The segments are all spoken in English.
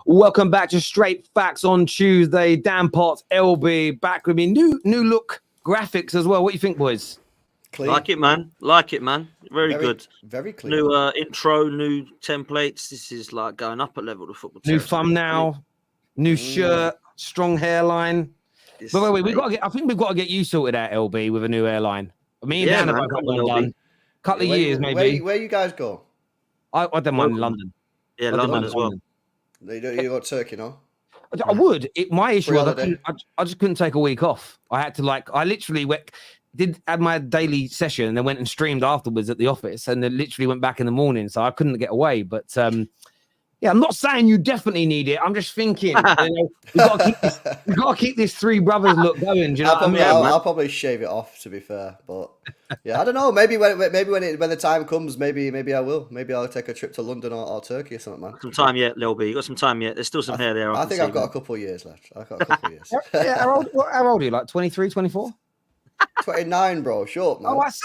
Welcome back to Straight Facts on Tuesday. Dan Potts, LB, back with me. New look graphics as well. What do you think, boys? Clean. Like it, man. Very good. Very clean. New intro, new templates. This is like going up a level to football. New thumbnail, new shirt, strong hairline. But wait, I think we've got to get you sorted out, LB, with a new hairline. Me and Dan have got one done. Couple of years, maybe. Where you guys go? I don't mind London. Yeah, London as well. You go to Turkey, no? I would. My issue was I just couldn't take a week off. I had to I literally had my daily session and then went and streamed afterwards at the office and then literally went back in the morning. So I couldn't get away. But yeah, I'm not saying you definitely need it. I'm just thinking, we've got to keep this three brothers look going. Do you know what I mean? I'll probably shave it off, to be fair. But yeah, I don't know. Maybe when the time comes, maybe I will. Maybe I'll take a trip to London or Turkey or something, man. Some time yet, Lil B. You got some time yet? There's still some hair there. I think I've got a couple of years left. Yeah, how old are you? Like 23, 24? 29, bro. Short, man. Oh, that's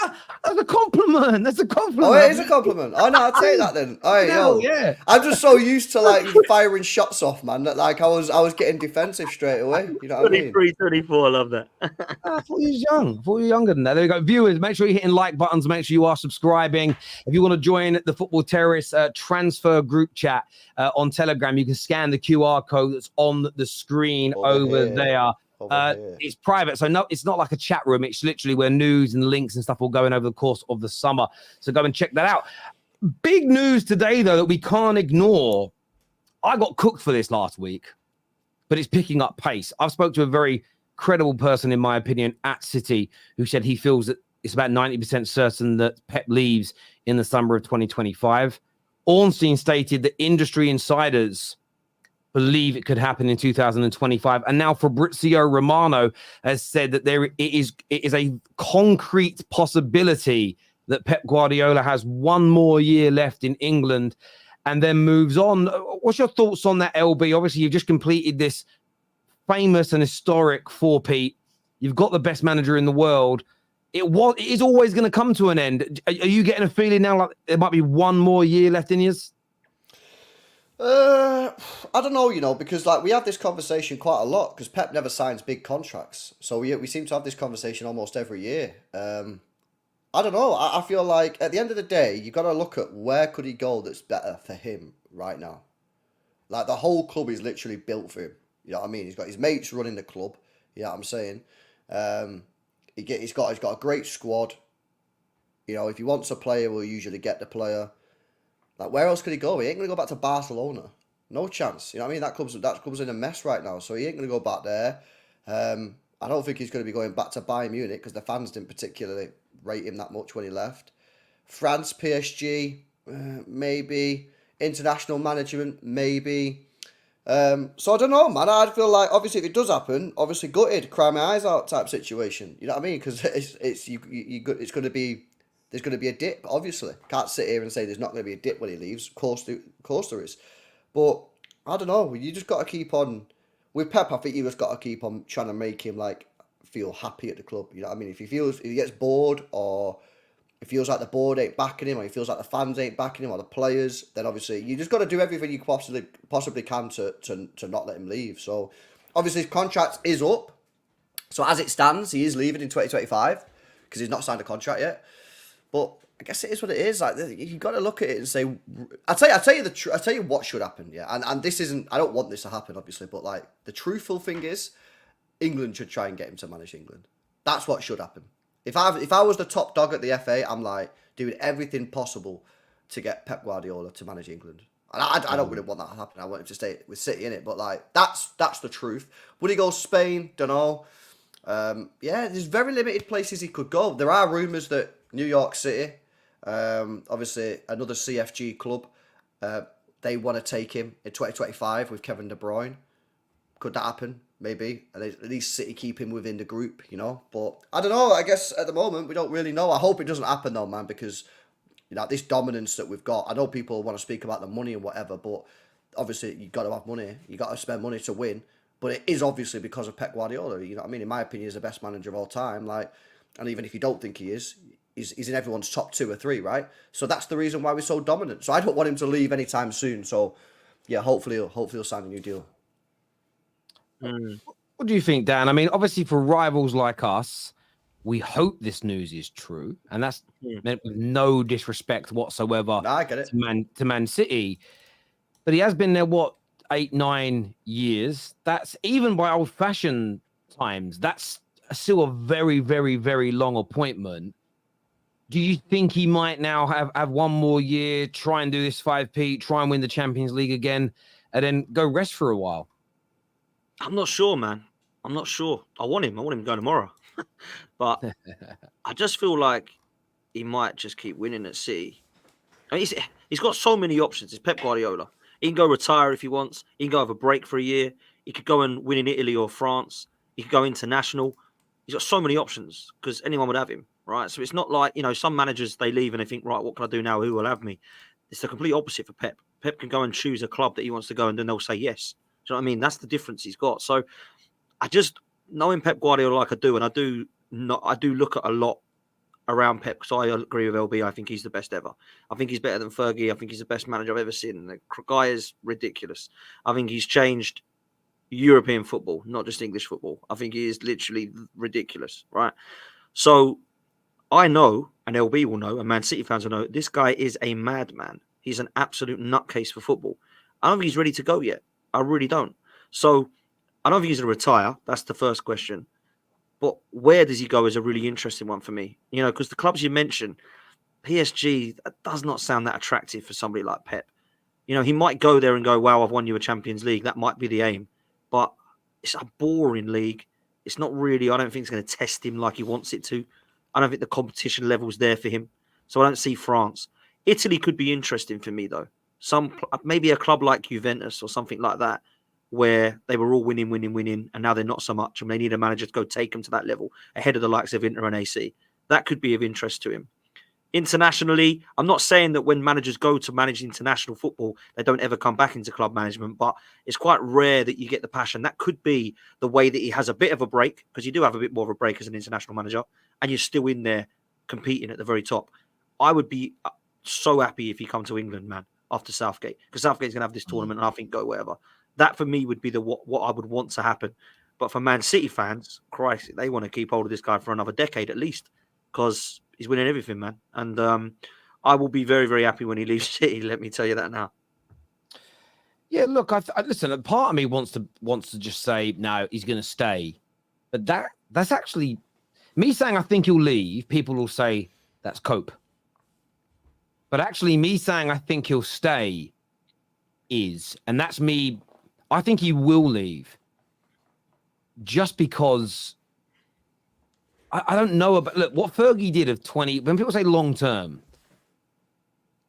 a compliment. That's a compliment. Oh, it is a compliment. Oh, no, I'll take that then. All right, yeah. I'm just so used to firing shots off, man. That I was getting defensive straight away. You know what I mean? 23, 24. I love that. I thought he was young. I thought you were younger than that. There you go. Viewers, make sure you're hitting like buttons. Make sure you are subscribing. If you want to join the Football Terrorists transfer group chat on Telegram, you can scan the QR code that's on the screen over there. It's private, so no, it's not like a chat room. It's literally where news and links and stuff will go in over the course of the summer. So go and check that out. Big news today, though, that we can't ignore. I got cooked for this last week, but it's picking up pace. I've spoke to a very credible person, in my opinion, at City, who said he feels that it's about 90% certain that Pep leaves in the summer of 2025. Ornstein stated that industry insiders believe it could happen in 2025. And now Fabrizio Romano has said that it is a concrete possibility that Pep Guardiola has one more year left in England and then moves on. What's your thoughts on that, LB? Obviously, you've just completed this famous and historic four-peat. You've got the best manager in the world. It is always going to come to an end. Are you getting a feeling now like there might be one more year left in yours? I don't know, because we have this conversation quite a lot because Pep never signs big contracts. So we seem to have this conversation almost every year. I don't know. I feel like at the end of the day, you got to look at where could he go that's better for him right now. Like the whole club is literally built for him. You know what I mean? He's got his mates running the club. You know what I'm saying? He's got a great squad. If he wants a player, we'll usually get the player. Like, where else could he go? He ain't going to go back to Barcelona. No chance. You know what I mean? That club's in a mess right now, so he ain't going to go back there. I don't think he's going to be going back to Bayern Munich because the fans didn't particularly rate him that much when he left. France, PSG, maybe. International management, maybe. So I don't know, man. I'd feel like, obviously, if it does happen, obviously gutted, cry my eyes out type situation. You know what I mean? Because it's going to be... There's going to be a dip, obviously. Can't sit here and say there's not going to be a dip when he leaves. Of course there is. But, I don't know. You just got to keep on... With Pep, I think you just got to keep on trying to make him, feel happy at the club. You know what I mean? If he gets bored or it feels like the board ain't backing him or he feels like the fans ain't backing him or the players, then obviously you just got to do everything you possibly can to not let him leave. So, obviously his contract is up. So, as it stands, he is leaving in 2025 because he's not signed a contract yet. But I guess it is what it is. You got to look at it and say, I tell you what should happen. Yeah, and this isn't. I don't want this to happen, obviously. But the truthful thing is, England should try and get him to manage England. That's what should happen. If I was the top dog at the FA, I'm doing everything possible to get Pep Guardiola to manage England. And I don't really want that to happen. I want him to stay with City in it. But that's the truth. Would he go Spain? Don't know. There's very limited places he could go. There are rumours that New York City, obviously another CFG club, they want to take him in 2025 with Kevin De Bruyne. Could that happen? Maybe. At least City keep him within the group, But I don't know. I guess at the moment we don't really know. I hope it doesn't happen though, man, because this dominance that we've got. I know people want to speak about the money and whatever, but obviously you got to have money, you got to spend money to win. But it is obviously because of Pep Guardiola. You know what I mean? In my opinion, he's the best manager of all time. Like, and even if you don't think he is, he's in everyone's top 2 or 3, right? So that's the reason why we're so dominant. So I don't want him to leave anytime soon. So yeah, hopefully he'll sign a new deal. What do you think, Dan? I mean, obviously for rivals like us, we hope this news is true, and that's meant with no disrespect whatsoever. Nah, I get it. To Man City, but he has been there 8, 9 years. That's even by old-fashioned times. That's still a very, very, very long appointment. Do you think he might now have one more year, try and do this 5P, try and win the Champions League again, and then go rest for a while? I'm not sure, man. I'm not sure. I want him to go tomorrow. But I just feel like he might just keep winning at City. I mean, he's got so many options. It's Pep Guardiola. He can go retire if he wants. He can go have a break for a year. He could go and win in Italy or France. He could go international. He's got so many options because anyone would have him, right? So it's not like, some managers, they leave and they think, right, what can I do now? Who will have me? It's the complete opposite for Pep. Pep can go and choose a club that he wants to go and then they'll say yes. Do you know what I mean? That's the difference he's got. So I just, knowing Pep Guardiola like I do, and I do look at a lot around Pep because I agree with LB. I think he's the best ever. I think he's better than Fergie. I think he's the best manager I've ever seen. The guy is ridiculous. I think he's changed European football, not just English football. I think he is literally ridiculous, right? So I know, and LB will know, and Man City fans will know, this guy is a madman. He's an absolute nutcase for football. I don't think he's ready to go yet. I really don't. So I don't think he's going to retire. That's the first question. But where does he go is a really interesting one for me. Because the clubs you mentioned, PSG, that does not sound that attractive for somebody like Pep. He might go there and go, wow, I've won you a Champions League. That might be the aim. But it's a boring league. It's not really, I don't think it's going to test him like he wants it to. I don't think the competition level's there for him. So I don't see France. Italy could be interesting for me, though. Maybe a club like Juventus or something like that, where they were all winning, and now they're not so much, and they need a manager to go take them to that level ahead of the likes of Inter and AC. That could be of interest to him. Internationally, I'm not saying that when managers go to manage international football, they don't ever come back into club management, but it's quite rare that you get the passion. That could be the way that he has a bit of a break, because you do have a bit more of a break as an international manager, and you're still in there competing at the very top. I would be so happy if he come to England, man, after Southgate, because Southgate's going to have this tournament, and I think go wherever. That for me would be what I would want to happen. But for Man City fans, Christ, they want to keep hold of this guy for another decade at least, because he's winning everything, man. And I will be very, very happy when he leaves City. Let me tell you that now. Yeah, look, listen. Part of me wants to just say no, he's going to stay, but that's actually me saying I think he'll leave. People will say that's cope, but actually, me saying I think he'll stay and that's me. I think he will leave just because I don't know about, look, what Fergie did of 20, when people say long term,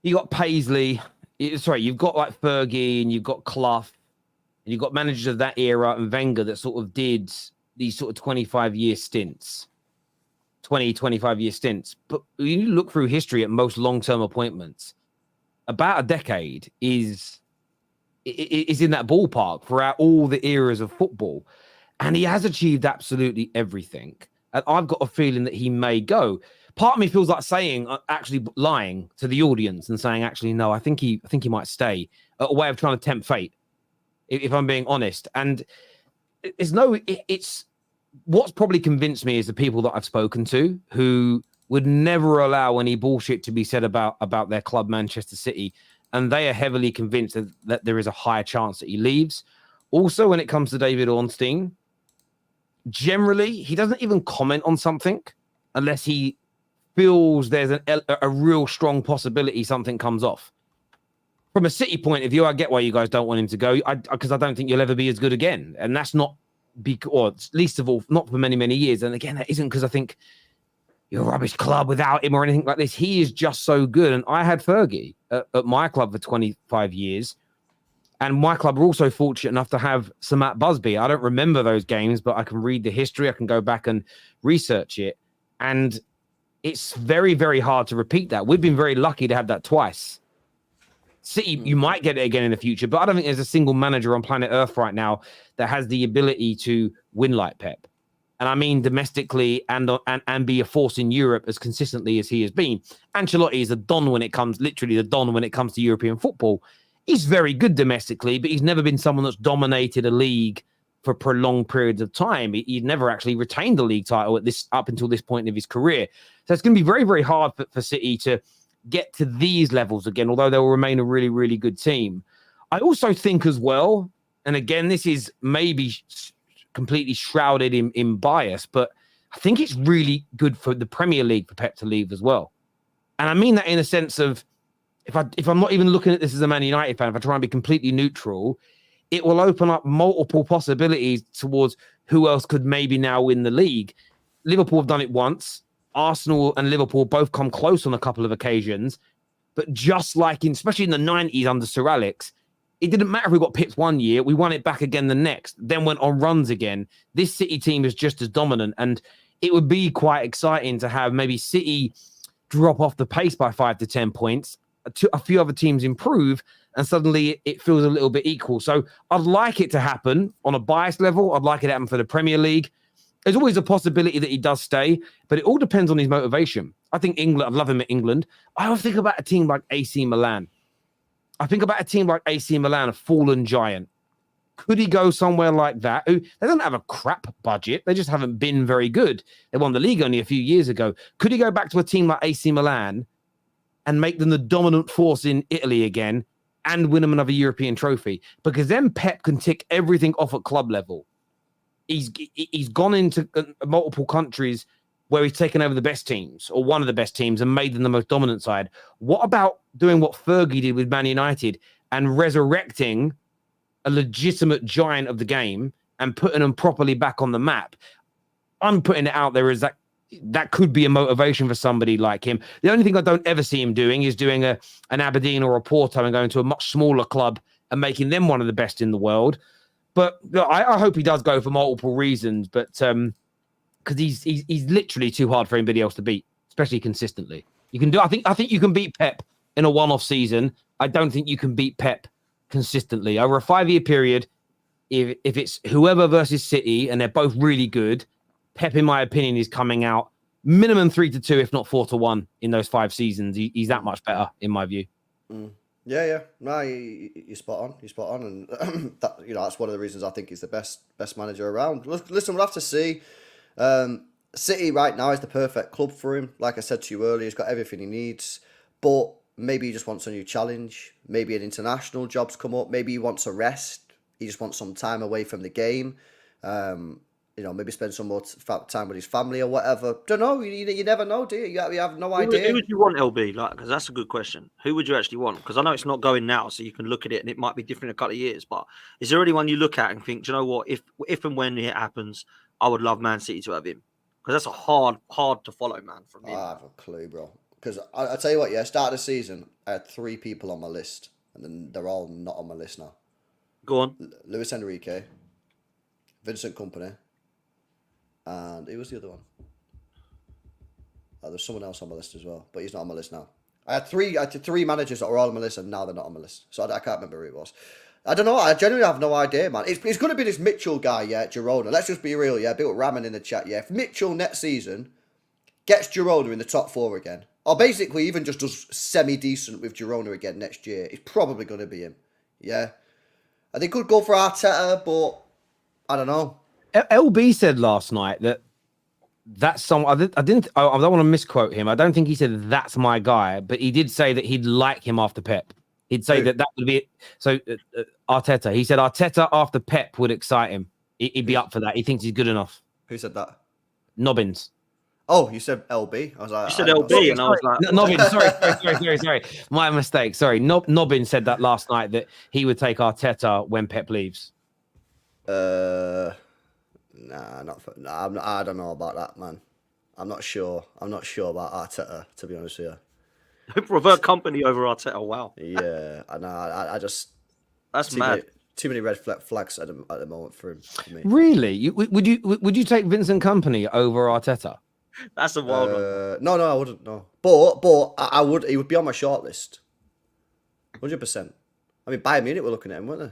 you got Paisley, you've got like Fergie and you've got Clough and you've got managers of that era and Wenger that sort of did these sort of 25-year stints. But you look through history at most long-term appointments, about a decade is in that ballpark throughout all the eras of football. And he has achieved absolutely everything. And I've got a feeling that he may go. Part of me feels like actually lying to the audience and saying, actually, no, I think he might stay. A way of trying to tempt fate, if I'm being honest. And it's what's probably convinced me is the people that I've spoken to who would never allow any bullshit to be said about their club, Manchester City. And they are heavily convinced that there is a higher chance that he leaves. Also, when it comes to David Ornstein, generally, he doesn't even comment on something unless he feels there's a real strong possibility something comes off. From a City point of view, I get why you guys don't want him to go, because I don't think you'll ever be as good again. And that's not, or least of all, not for many, many years. And again, that isn't because I think you're a rubbish club without him or anything like this. He is just so good. And I had Fergie at my club for 25 years. And my club were also fortunate enough to have Sir Matt Busby. I don't remember those games, but I can read the history. I can go back and research it. And it's very, very hard to repeat that. We've been very lucky to have that twice. City, you might get it again in the future, but I don't think there's a single manager on planet Earth right now that has the ability to win like Pep. And I mean domestically and be a force in Europe as consistently as he has been. Ancelotti is a don when it comes, literally the don when it comes to European football. He's very good domestically, but he's never been someone that's dominated a league for prolonged periods of time. He'd never actually retained the league title up until this point of his career. So it's going to be very, very hard for City to get to these levels again, although they'll remain a really, really good team. I also think as well, and again, this is maybe completely shrouded in bias, but I think it's really good for the Premier League for Pep to leave as well. And I mean that in a sense of, if I'm not even looking at this as a Man United fan, if I try and be completely neutral, it will open up multiple possibilities towards who else could maybe now win the league. Liverpool have done it once. Arsenal and Liverpool both come close on a couple of occasions, but just like especially in the 90s under Sir Alex, it didn't matter if we got pipped one year, we won it back again the next, then went on runs again. This City team is just as dominant, and it would be quite exciting to have maybe City drop off the pace by 5 to 10 points, a few other teams improve, and suddenly it feels a little bit equal. So I'd like it to happen on a biased level. I'd like it to happen for the Premier League. There's always a possibility that he does stay, but it all depends on his motivation. I think England, I love him at England. I always think about a team like AC Milan. I think about a team like AC Milan, a fallen giant. Could he go somewhere like that? They don't have a crap budget. They just haven't been very good. They won the league only a few years ago. Could he go back to a team like AC Milan and make them the dominant force in Italy again and win them another European trophy? Because then Pep can tick everything off at club level. He's gone into multiple countries where he's taken over the best teams or one of the best teams and made them the most dominant side. What about doing what Fergie did with Man United and resurrecting a legitimate giant of the game and putting them properly back on the map? I'm putting it out there as that could be a motivation for somebody like him. The only thing I don't ever see him doing is doing an Aberdeen or a Porto and going to a much smaller club and making them one of the best in the world. But look, I hope he does go for multiple reasons, but because he's literally too hard for anybody else to beat, especially consistently. You can do. I think you can beat Pep in a one-off season. I don't think you can beat Pep consistently over a 5-year period. If it's whoever versus City and they're both really good, Pep, in my opinion, is coming out minimum 3-2, if not 4-1 in those 5 seasons. He's that much better, in my view. Mm. Yeah. No, you're spot on. You're spot on, and that's one of the reasons I think he's the best manager around. Listen, we'll have to see. City right now is the perfect club for him. Like I said to you earlier, he's got everything he needs, but maybe he just wants a new challenge. Maybe an international job's come up. Maybe he wants a rest. He just wants some time away from the game. Maybe spend some more time with his family or whatever. Don't know. You never know, do you? You have no idea. Who would you want, LB? Because that's a good question. Who would you actually want? Because I know it's not going now, so you can look at it and it might be different in a couple of years. But is there anyone you look at and think, do you know what? If and when it happens, I would love Man City to have him. Because that's a hard to follow, man. From him. I have a clue, bro. Because I tell you what, start of the season, I had 3 people on my list, and then they're all not on my list now. Go on. Luis Enrique, Vincent Kompany, and who was the other one? There's someone else on my list as well, but he's not on my list now. I had three managers that were all on my list, and now they're not on my list. So I can't remember who it was. I don't know. I genuinely have no idea, man. It's going to be this Mitchell guy, Girona. Let's just be real, Bill Raman in the chat, If Mitchell next season gets Girona in the top 4 again, or basically even just does semi-decent with Girona again next year, it's probably going to be him, And they could go for Arteta, but I don't know. LB said last night that's someone. I don't want to misquote him. I don't think he said that's my guy, but he did say that he'd like him after Pep. He'd say that would be it. So Arteta. He said Arteta after Pep would excite him. He'd be up for that. He thinks he's good enough. Who said that? Nobbins. Oh, you said LB. I was like, you said LB, and I was like, Nobbins. Sorry. My mistake. Sorry. Nobbins said that last night that he would take Arteta when Pep leaves. Nah, I don't know about that, man. I'm not sure about Arteta, to be honest with you. Revert company over Arteta. Wow. Yeah, I know. I just that's mad. Too many red flags at the moment for me. Really? Would you take Vincent Kompany over Arteta? That's a wild one. No, I wouldn't. No, but I would. He would be on my shortlist. 100%. I mean, Bayern Munich were looking at him, weren't they?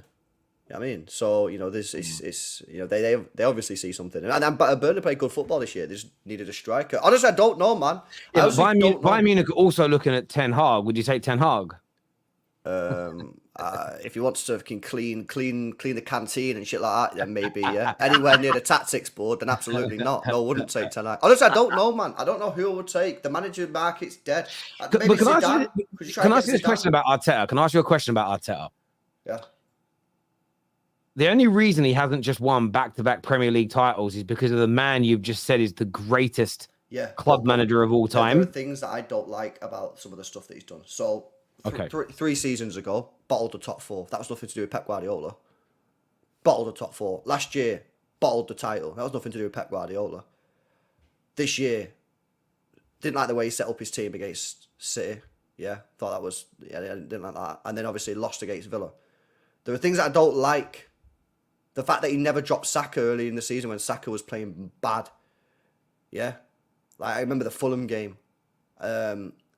You know what I mean? So, there's it's they obviously see something. And Burnley played good football this year. They just needed a striker. Honestly, I don't know, man. Yeah, Bayern Munich are also looking at Ten Hag. Would you take Ten Hag? If he wants to clean the canteen and shit like that, then maybe, yeah. Anywhere near the tactics board, then absolutely not. No, I wouldn't take Ten Hag. Honestly, I don't know, man. I don't know who I would take. The manager market's dead. Maybe Can I ask you this question about Arteta? Can I ask you a question about Arteta? Yeah. The only reason he hasn't just won back-to-back Premier League titles is because of the man you've just said is the greatest club manager of all time. There are things that I don't like about some of the stuff that he's done. So, three seasons ago, bottled the top 4. That was nothing to do with Pep Guardiola. Bottled the top 4. Last year, bottled the title. That was nothing to do with Pep Guardiola. This year, didn't like the way he set up his team against City. Yeah, thought that was... Yeah, didn't like that. And then obviously lost against Villa. There are things that I don't like. The fact that he never dropped Saka early in the season when Saka was playing bad. Yeah. Like, I remember the Fulham game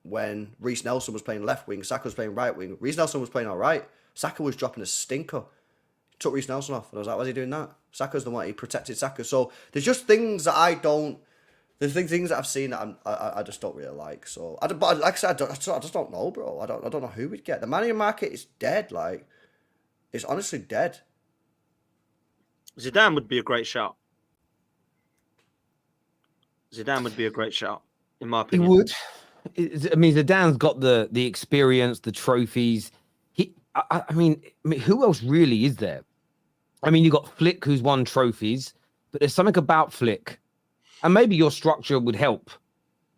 when Reece Nelson was playing left wing, Saka was playing right wing. Reece Nelson was playing all right. Saka was dropping a stinker. Took Reece Nelson off. And I was like, why's he doing that? Saka's the one, he protected Saka. So there's just things that I don't... There's things that I've seen that I just don't really like. So, but like I said, I just don't know, bro. I don't know who we'd get. The manager market is dead. Like, it's honestly dead. Zidane would be a great shout. Zidane would be a great shout, in my opinion. He would. I mean, Zidane's got the experience, the trophies. I mean, who else really is there? I mean, you got Flick, who's won trophies, but there's something about Flick, and maybe your structure would help,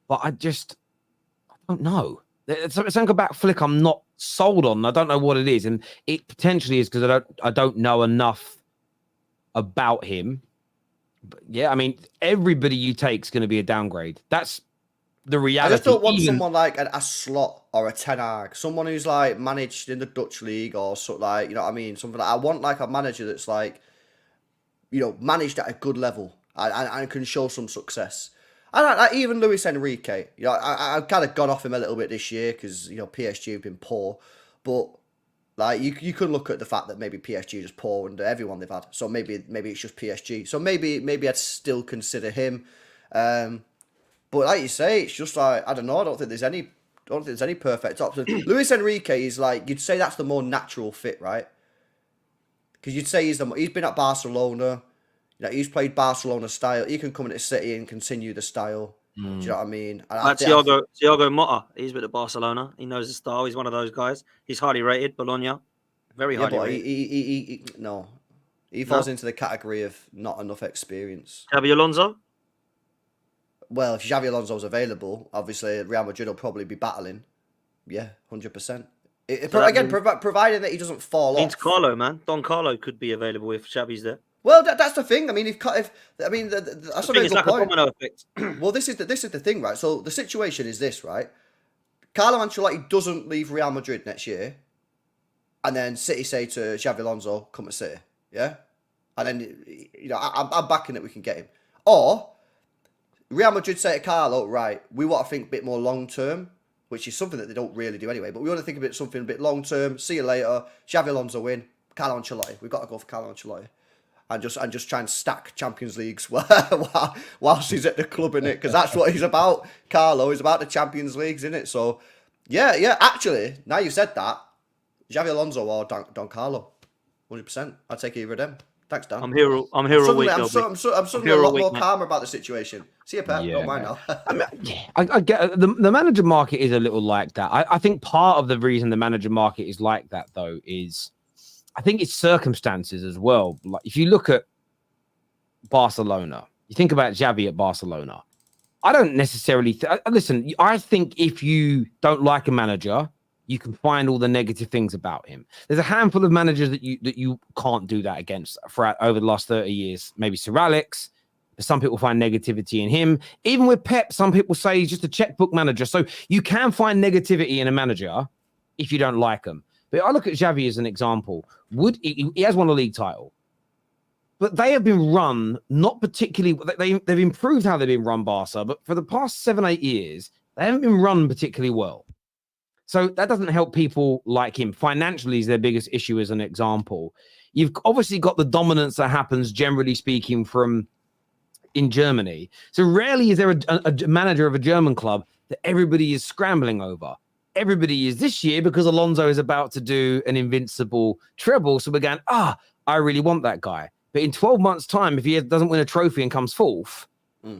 but I don't know. There's something about Flick I'm not sold on. I don't know what it is, and it potentially is because I don't know enough about him. But yeah, I mean, everybody you take is going to be a downgrade. That's the reality. I just don't want someone like a Slot or a Ten Hag, someone who's like managed in the Dutch league or something, like, you know what I mean? Something like, I want like a manager that's like, managed at a good level and can show some success. And like even Luis Enrique, I've kind of gone off him a little bit this year because PSG have been poor, but like you could look at the fact that maybe PSG is just poor under everyone they've had. So maybe it's just PSG. So maybe I'd still consider him. But like you say, it's just like, I don't know. I don't think there's any perfect option. Luis Enrique is like, you'd say that's the more natural fit, right? Because you'd say he's been at Barcelona. He's played Barcelona style. He can come into City and continue the style. Do you know what I mean? Like Thiago Motta, he's been at Barcelona. He knows the style. He's one of those guys. He's highly rated. Bologna, very highly rated. He falls into the category of not enough experience. Xabi Alonso? Well, if Xabi Alonso's available, obviously Real Madrid will probably be battling. Yeah, 100%. Providing that he doesn't fall off. Carlo, man. Don Carlo could be available if Xabi's there. Well, that's the thing. I mean, that's a very good point. A domino effect. Well, this is the thing, right? So the situation is this, right? Carlo Ancelotti doesn't leave Real Madrid next year, and then City say to Xabi Alonso, "Come to City," yeah, and then I'm backing that we can get him. Or Real Madrid say to Carlo, "Right, we want to think a bit more long term," which is something that they don't really do anyway. But we want to think something a bit long term. See you later. Xabi Alonso win. Carlo Ancelotti. We've got to go for Carlo Ancelotti. And just try and stack Champions Leagues whilst he's at the club, innit? Because that's what he's about. Carlo is about the Champions Leagues, innit? So, yeah. Actually, now you've said that, Xabi Alonso or Don Carlo, 100%. I'd take either of them. Thanks, Dan. I'm here all week. I'm suddenly a lot more calmer about the situation. See you, Pep. Don't mind now. I get the manager market is a little like that. I think part of the reason the manager market is like that, though, is I think it's circumstances as well. Like if you look at Barcelona, you think about Xavi at Barcelona. I don't necessarily listen. I think if you don't like a manager, you can find all the negative things about him. There's a handful of managers that you can't do that against over the last 30 years. Maybe Sir Alex. Some people find negativity in him. Even with Pep, some people say he's just a checkbook manager. So you can find negativity in a manager if you don't like him. But I look at Xavi as an example. He has won a league title, but they have been run not particularly. They've improved how they've been run, Barca, but for the past 7-8 years, they haven't been run particularly well. So that doesn't help people like him. Financially is their biggest issue as an example. You've obviously got the dominance that happens, generally speaking, from in Germany. So rarely is there a manager of a German club that everybody is scrambling over. Everybody is this year because Alonso is about to do an invincible treble. So we're going, I really want that guy. But in 12 months' time, if he doesn't win a trophy and comes fourth,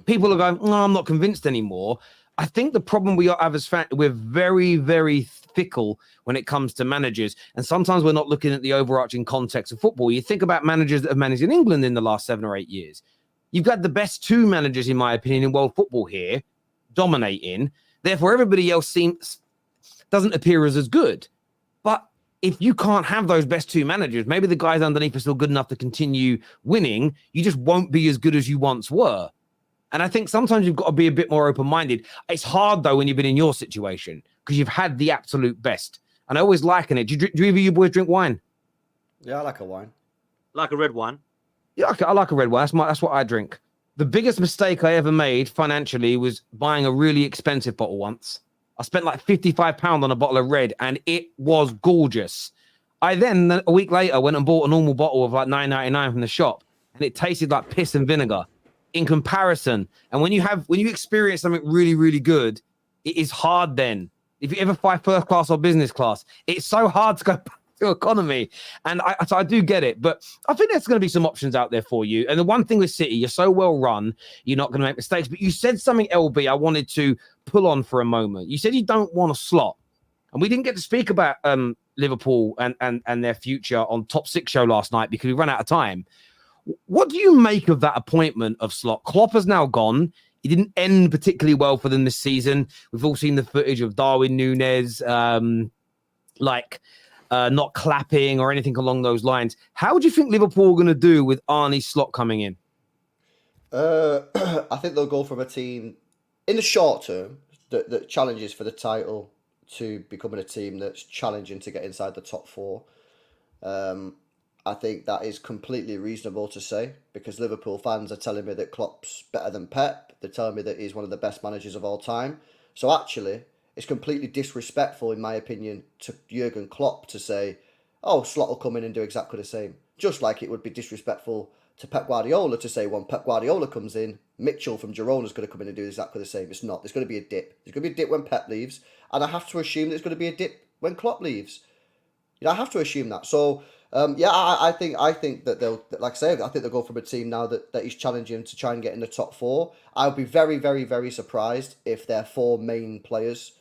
people are going, no, I'm not convinced anymore. I think the problem we have as fans, we're very, very fickle when it comes to managers. And sometimes we're not looking at the overarching context of football. You think about managers that have managed in England in the last 7 or 8 years. You've got the best 2 managers, in my opinion, in world football here, dominating. Therefore, everybody else doesn't appear as good. But if you can't have those best 2 managers, maybe the guys underneath are still good enough to continue winning. You just won't be as good as you once were. And I think sometimes you've got to be a bit more open-minded. It's hard, though, when you've been in your situation because you've had the absolute best. And I always liken it. Do either of you boys drink wine? Yeah, I like a wine. Like a red wine. Yeah, I like a red wine. That's what I drink. The biggest mistake I ever made financially was buying a really expensive bottle once. I spent like £55 on a bottle of red, and it was gorgeous. I then, a week later, went and bought a normal bottle of like $9.99 from the shop, and it tasted like piss and vinegar in comparison. And when you experience something really, really good, it is hard then. If you ever fly first class or business class, it's so hard to go back to economy. And I do get it, but I think there's going to be some options out there for you. And the one thing with City, you're so well run, you're not going to make mistakes. But you said something, LB, I wanted to pull on for a moment. You said you don't want a slot. And we didn't get to speak about Liverpool and their future on Top 6 show last night because we ran out of time. What do you make of that appointment of Slot? Klopp has now gone. He didn't end particularly well for them this season. We've all seen the footage of Darwin Núñez, not clapping or anything along those lines. How do you think Liverpool are going to do with Arne Slot coming in? I think they'll go from a team in the short term that challenges for the title to becoming a team that's challenging to get inside the top 4. I think that is completely reasonable to say because Liverpool fans are telling me that Klopp's better than Pep. They're telling me that he's one of the best managers of all time. So actually, it's completely disrespectful, in my opinion, to Jurgen Klopp to say, Slot will come in and do exactly the same. Just like it would be disrespectful to Pep Guardiola to say when Pep Guardiola comes in, Mitchell from Girona is going to come in and do exactly the same. It's not. There's going to be a dip. There's going to be a dip when Pep leaves. And I have to assume there's going to be a dip when Klopp leaves. I have to assume that. So, I think that they'll, like I say, I think they'll go from a team now that he's challenging to try and get in the top 4. I would be very, very, very surprised if their 4 main players,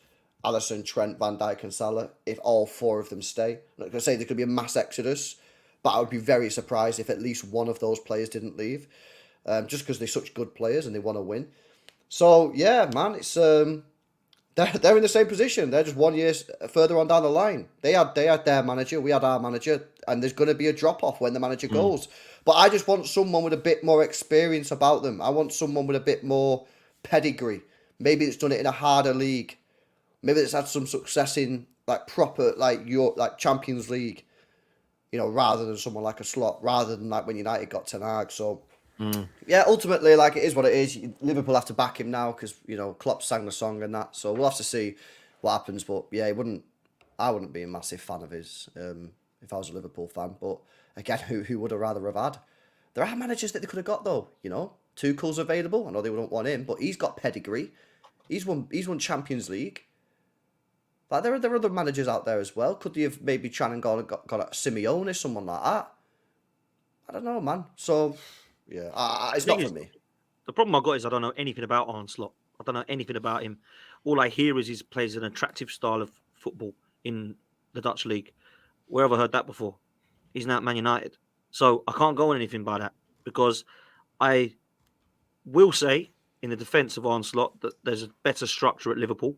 Alisson, Trent, Van Dijk and Salah, if all 4 of them stay. I'm not going to say there could be a mass exodus, but I would be very surprised if at least one of those players didn't leave, just because they're such good players and they want to win. So, yeah, man, it's they're in the same position. They're just 1 year further on down the line. They had their manager, we had our manager, and there's going to be a drop-off when the manager goes. But I just want someone with a bit more experience about them. I want someone with a bit more pedigree. Maybe it's done it in a harder league. Maybe it's had some success in like proper like Champions League, rather than someone like a Slot, rather than like when United got Ten Hag. So yeah, ultimately, like it is what it is. Liverpool have to back him now because Klopp sang the song and that. So we'll have to see what happens. But yeah, I wouldn't be a massive fan of his if I was a Liverpool fan. But again, who would have rather have had? There are managers that they could have got though. Tuchel's available. I know they wouldn't want him, but he's got pedigree. He's won Champions League. Like there are other managers out there as well. Could they have maybe tried and got a Simeone, someone like that? I don't know, man. So yeah, it's not for me. The problem I got is I don't know anything about Arne Slot. I don't know anything about him. All I hear is he plays an attractive style of football in the Dutch league. Where have I heard that before? He's now at Man United. So I can't go on anything by that because I will say in the defence of Arne Slot that there's a better structure at Liverpool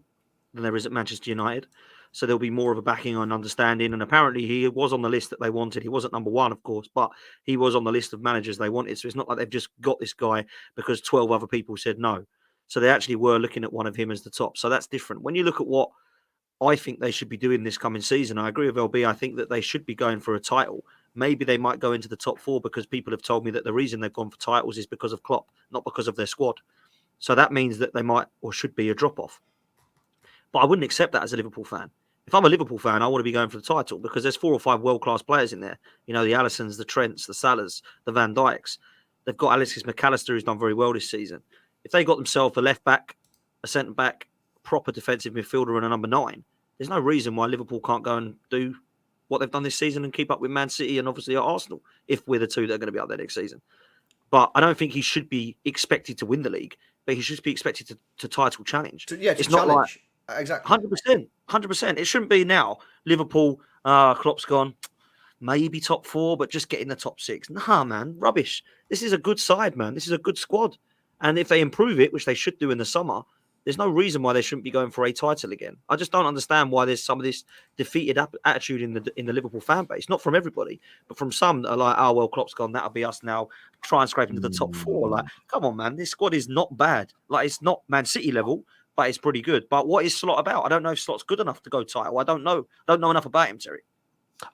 than there is at Manchester United. So there'll be more of a backing and understanding. And apparently he was on the list that they wanted. He wasn't number 1, of course, but he was on the list of managers they wanted. So it's not like they've just got this guy because 12 other people said no. So they actually were looking at one of him as the top. So that's different. When you look at what I think they should be doing this coming season, I agree with LB. I think that they should be going for a title. Maybe they might go into the top 4 because people have told me that the reason they've gone for titles is because of Klopp, not because of their squad. So that means that they might or should be a drop-off. But I wouldn't accept that as a Liverpool fan If I'm a Liverpool fan, I want to be going for the title because there's 4 or 5 world-class players in there. You know, the Allisons, the Trents, the Salahs, the Van Dijks. They've got Alexis McAllister, who's done very well this season. If they got themselves a left-back, a centre-back, proper defensive midfielder and a number 9, there's no reason why Liverpool can't go and do what they've done this season and keep up with Man City and obviously Arsenal, if we're the 2 that are going to be up there next season. But I don't think he should be expected to win the league, but he should be expected to title challenge. It's not challenge. Like exactly 100%. It shouldn't be now. Liverpool, Klopp's gone, maybe top 4, but just get in the top 6. Nah, man, rubbish. This is a good side, man. This is a good squad, and if they improve it, which they should do in the summer, there's no reason why they shouldn't be going for a title again. I just don't understand why there's some of this defeated attitude in the Liverpool fan base. Not from everybody, but from some that are like, oh, well, Klopp's gone. That'll be us now. Try and scrape into the top 4. Like, come on, man. This squad is not bad. Like, it's not Man City level, but it's pretty good. But what is Slot about? I don't know if Slot's good enough to go title. I don't know. I don't know enough about him, Terry.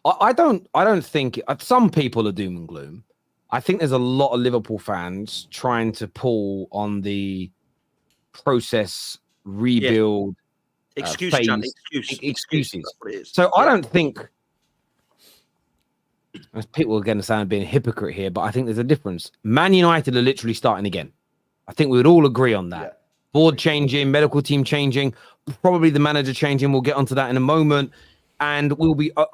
I don't think some people are doom and gloom. I think there's a lot of Liverpool fans trying to pull on the process rebuild excuses. So I don't think people are going to sound being a hypocrite here, but I think there's a difference. Man United are literally starting again. I think we would all agree on that. Yeah. Board changing, medical team changing, probably the manager changing. We'll get onto that in a moment. And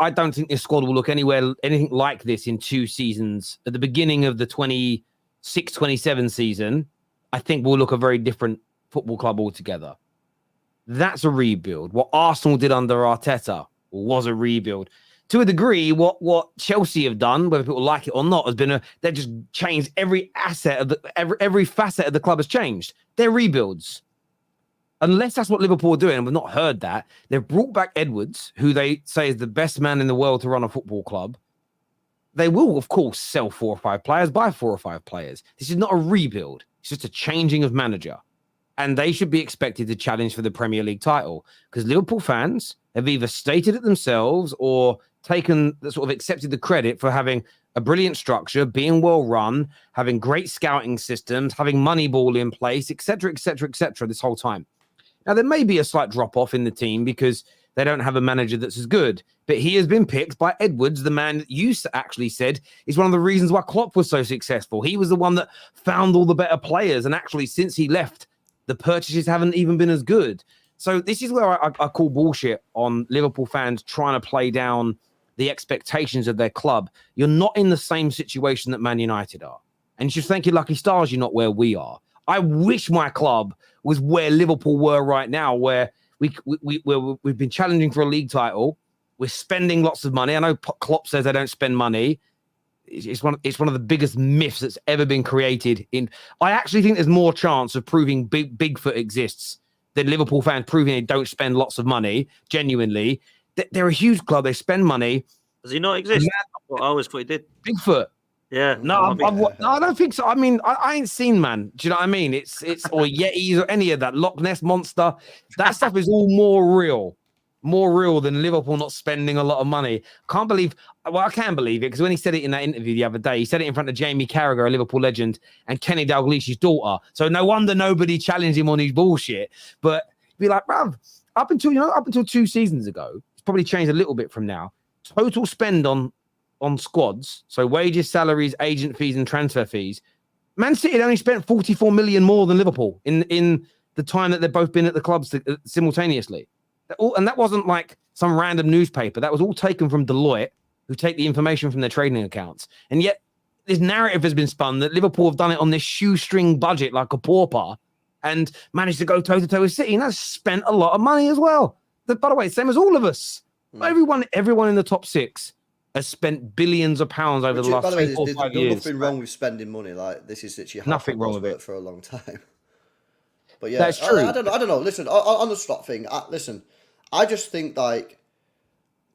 I don't think this squad will look anything like this in 2 seasons. At the beginning of the 26-27 season, I think we'll look a very different football club altogether. That's a rebuild. What Arsenal did under Arteta was a rebuild. To a degree, what Chelsea have done, whether people like it or not, has been they just changed every asset of every facet of the club has changed. They're rebuilds. Unless that's what Liverpool are doing, and we've not heard that. They've brought back Edwards, who they say is the best man in the world to run a football club. They will, of course, sell 4 or 5 players, buy 4 or 5 players. This is not a rebuild. It's just a changing of manager. And they should be expected to challenge for the Premier League title because Liverpool fans have either stated it themselves or accepted the credit for having a brilliant structure, being well run, having great scouting systems, having Moneyball in place, etc., this whole time. Now, there may be a slight drop-off in the team because they don't have a manager that's as good, but he has been picked by Edwards, the man that you actually said is one of the reasons why Klopp was so successful. He was the one that found all the better players, and actually, since he left, the purchases haven't even been as good. So this is where I call bullshit on Liverpool fans trying to play down the expectations of their club. You're not in the same situation that Man United are. And you should thank your lucky stars you're not where we are. I wish my club was where Liverpool were right now, where we've been challenging for a league title. We're spending lots of money. I know Klopp says they don't spend money. It's one of the biggest myths that's ever been created. I actually think there's more chance of proving Bigfoot exists than Liverpool fans proving they don't spend lots of money. Genuinely, they're a huge club. They spend money. Does he not exist? I always thought he did. Bigfoot. Yeah. No, I don't think so. I mean, I ain't seen, man. Do you know what I mean? It's or Yetis or any of that Loch Ness monster. That stuff is all more real than Liverpool not spending a lot of money. I can believe it because when he said it in that interview the other day, he said it in front of Jamie Carragher, a Liverpool legend, and Kenny Dalglish's daughter. So no wonder nobody challenged him on his bullshit. But be like, bruv, up until 2 seasons ago, it's probably changed a little bit from now. Total spend on squads, so wages, salaries, agent fees, and transfer fees. Man City had only spent 44 million more than Liverpool in the time that they've both been at the clubs simultaneously. And that wasn't like some random newspaper. That was all taken from Deloitte, who take the information from their trading accounts. And yet this narrative has been spun that Liverpool have done it on this shoestring budget like a pauper and managed to go toe-to-toe with City. And that's spent a lot of money as well. By the way, same as all of us. Everyone in the top 6 has spent billions of pounds over the last 3 or 5 years. There's nothing wrong with spending money. Like, this is literally nothing wrong with it for a long time. But yeah, that's true. I don't know. Listen, on the Slot thing, I just think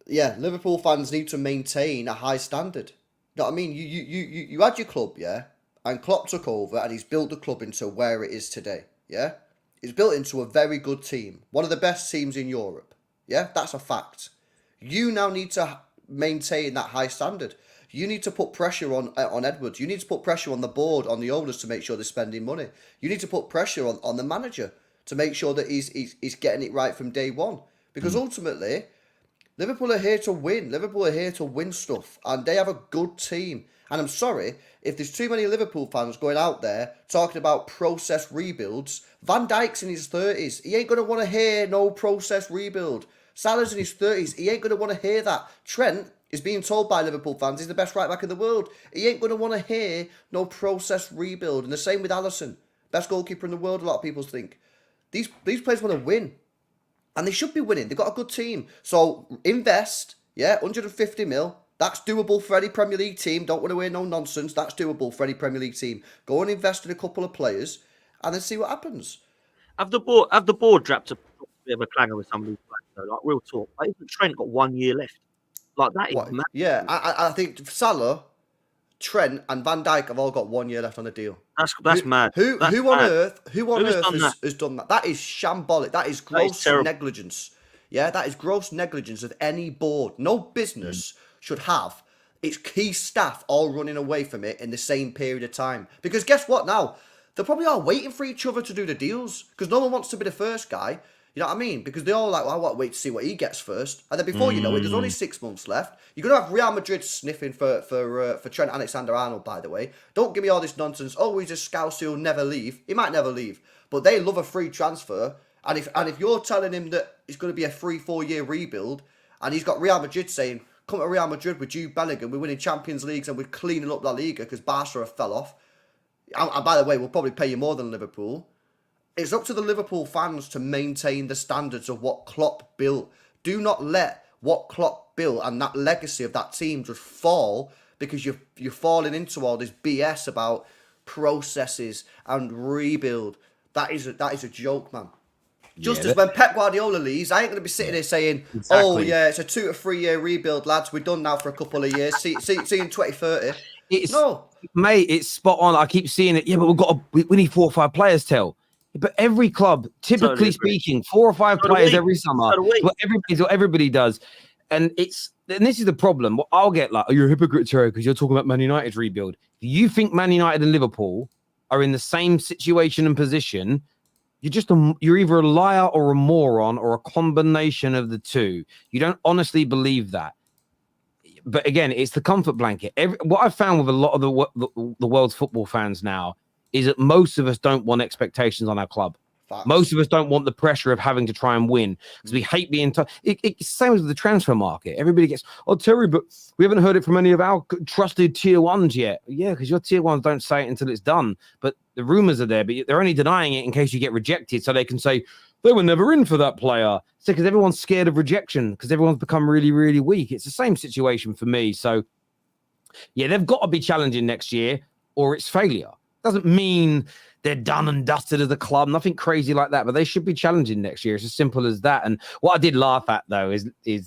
Liverpool fans need to maintain a high standard. You know what I mean? You had your club, yeah, and Klopp took over and he's built the club into where it is today, yeah. He's built into a very good team, one of the best teams in Europe, yeah. That's a fact. You now need to maintain that high standard. You need to put pressure on Edwards. You need to put pressure on the board, on the owners to make sure they're spending money. You need to put pressure on the manager to make sure that he's getting it right from day one. Because ultimately, Liverpool are here to win. Liverpool are here to win stuff, and they have a good team. And I'm sorry if there's too many Liverpool fans going out there talking about process rebuilds. Van Dijk's in his 30s. He ain't going to want to hear no process rebuild. Salah's in his 30s. He ain't going to want to hear that. Trent is being told by Liverpool fans he's the best right back in the world. He ain't going to want to hear no process rebuild. And the same with Alisson. Best goalkeeper in the world, a lot of people think. These players want to win. And they should be winning. They've got a good team. So invest, 150 mil. That's doable for any Premier League team. Don't want to hear no nonsense. That's doable for any Premier League team. Go and invest in a couple of players and then see what happens. Have the board dropped a bit of a clanger with some of these players, though? Like, real talk. Like, even Trent got 1 year left. Like, that is mad. Yeah, I think Salah, Trent and Van Dijk have all got 1 year left on the deal. That's mad. Who on earth has done that? That is shambolic. That is gross negligence. Yeah, that is gross negligence of any board. No business should have its key staff all running away from it in the same period of time. Because guess what now? They probably are waiting for each other to do the deals. Because no one wants to be the first guy. You know what I mean? Because they all like, well, I want to wait to see what he gets first. And then before you know it, there's only 6 months left. You're going to have Real Madrid sniffing for Trent Alexander-Arnold, by the way. Don't give me all this nonsense. Oh, he's a scouse who'll never leave. He might never leave. But they love a free transfer. And if you're telling him that it's going to be a 3-4 year rebuild, and he's got Real Madrid saying, come to Real Madrid with Jude Bellingham, we're winning Champions Leagues and we're cleaning up La Liga because Barca have fell off. And by the way, we'll probably pay you more than Liverpool. It's up to the Liverpool fans to maintain the standards of what Klopp built. Do not let what Klopp built and that legacy of that team just fall because you're falling into all this BS about processes and rebuild. That is a joke, man. Just as when Pep Guardiola leaves, I ain't going to be sitting here saying, oh, yeah, it's a 2 to 3 year rebuild, lads. We're done now for a couple of years. See you in 2030. Mate, it's spot on. I keep seeing it. Yeah, but we need 4 or 5 players, Tell. But every club, typically speaking, 4 or 5 players every summer. What everybody does. And this is the problem. What I'll get like, oh, you're a hypocrite, Terry, because you're talking about Man United's rebuild. Do you think Man United and Liverpool are in the same situation and position? You're either a liar or a moron or a combination of the two. You don't honestly believe that. But again, it's the comfort blanket. What I've found with a lot of the world's football fans now is that most of us don't want expectations on our club. Facts. Most of us don't want the pressure of having to try and win because we hate being told. It's the same as the transfer market. Everybody gets, oh, Terry, but we haven't heard it from any of our trusted tier ones yet. Yeah, because your tier ones don't say it until it's done. But the rumors are there, but they're only denying it in case you get rejected so they can say they were never in for that player. So because everyone's scared of rejection because everyone's become really, really weak. It's the same situation for me. So, yeah, they've got to be challenging next year or it's failure. Doesn't mean they're done and dusted as a club, nothing crazy like that, but they should be challenging next year. It's as simple as that. And what I did laugh at though is the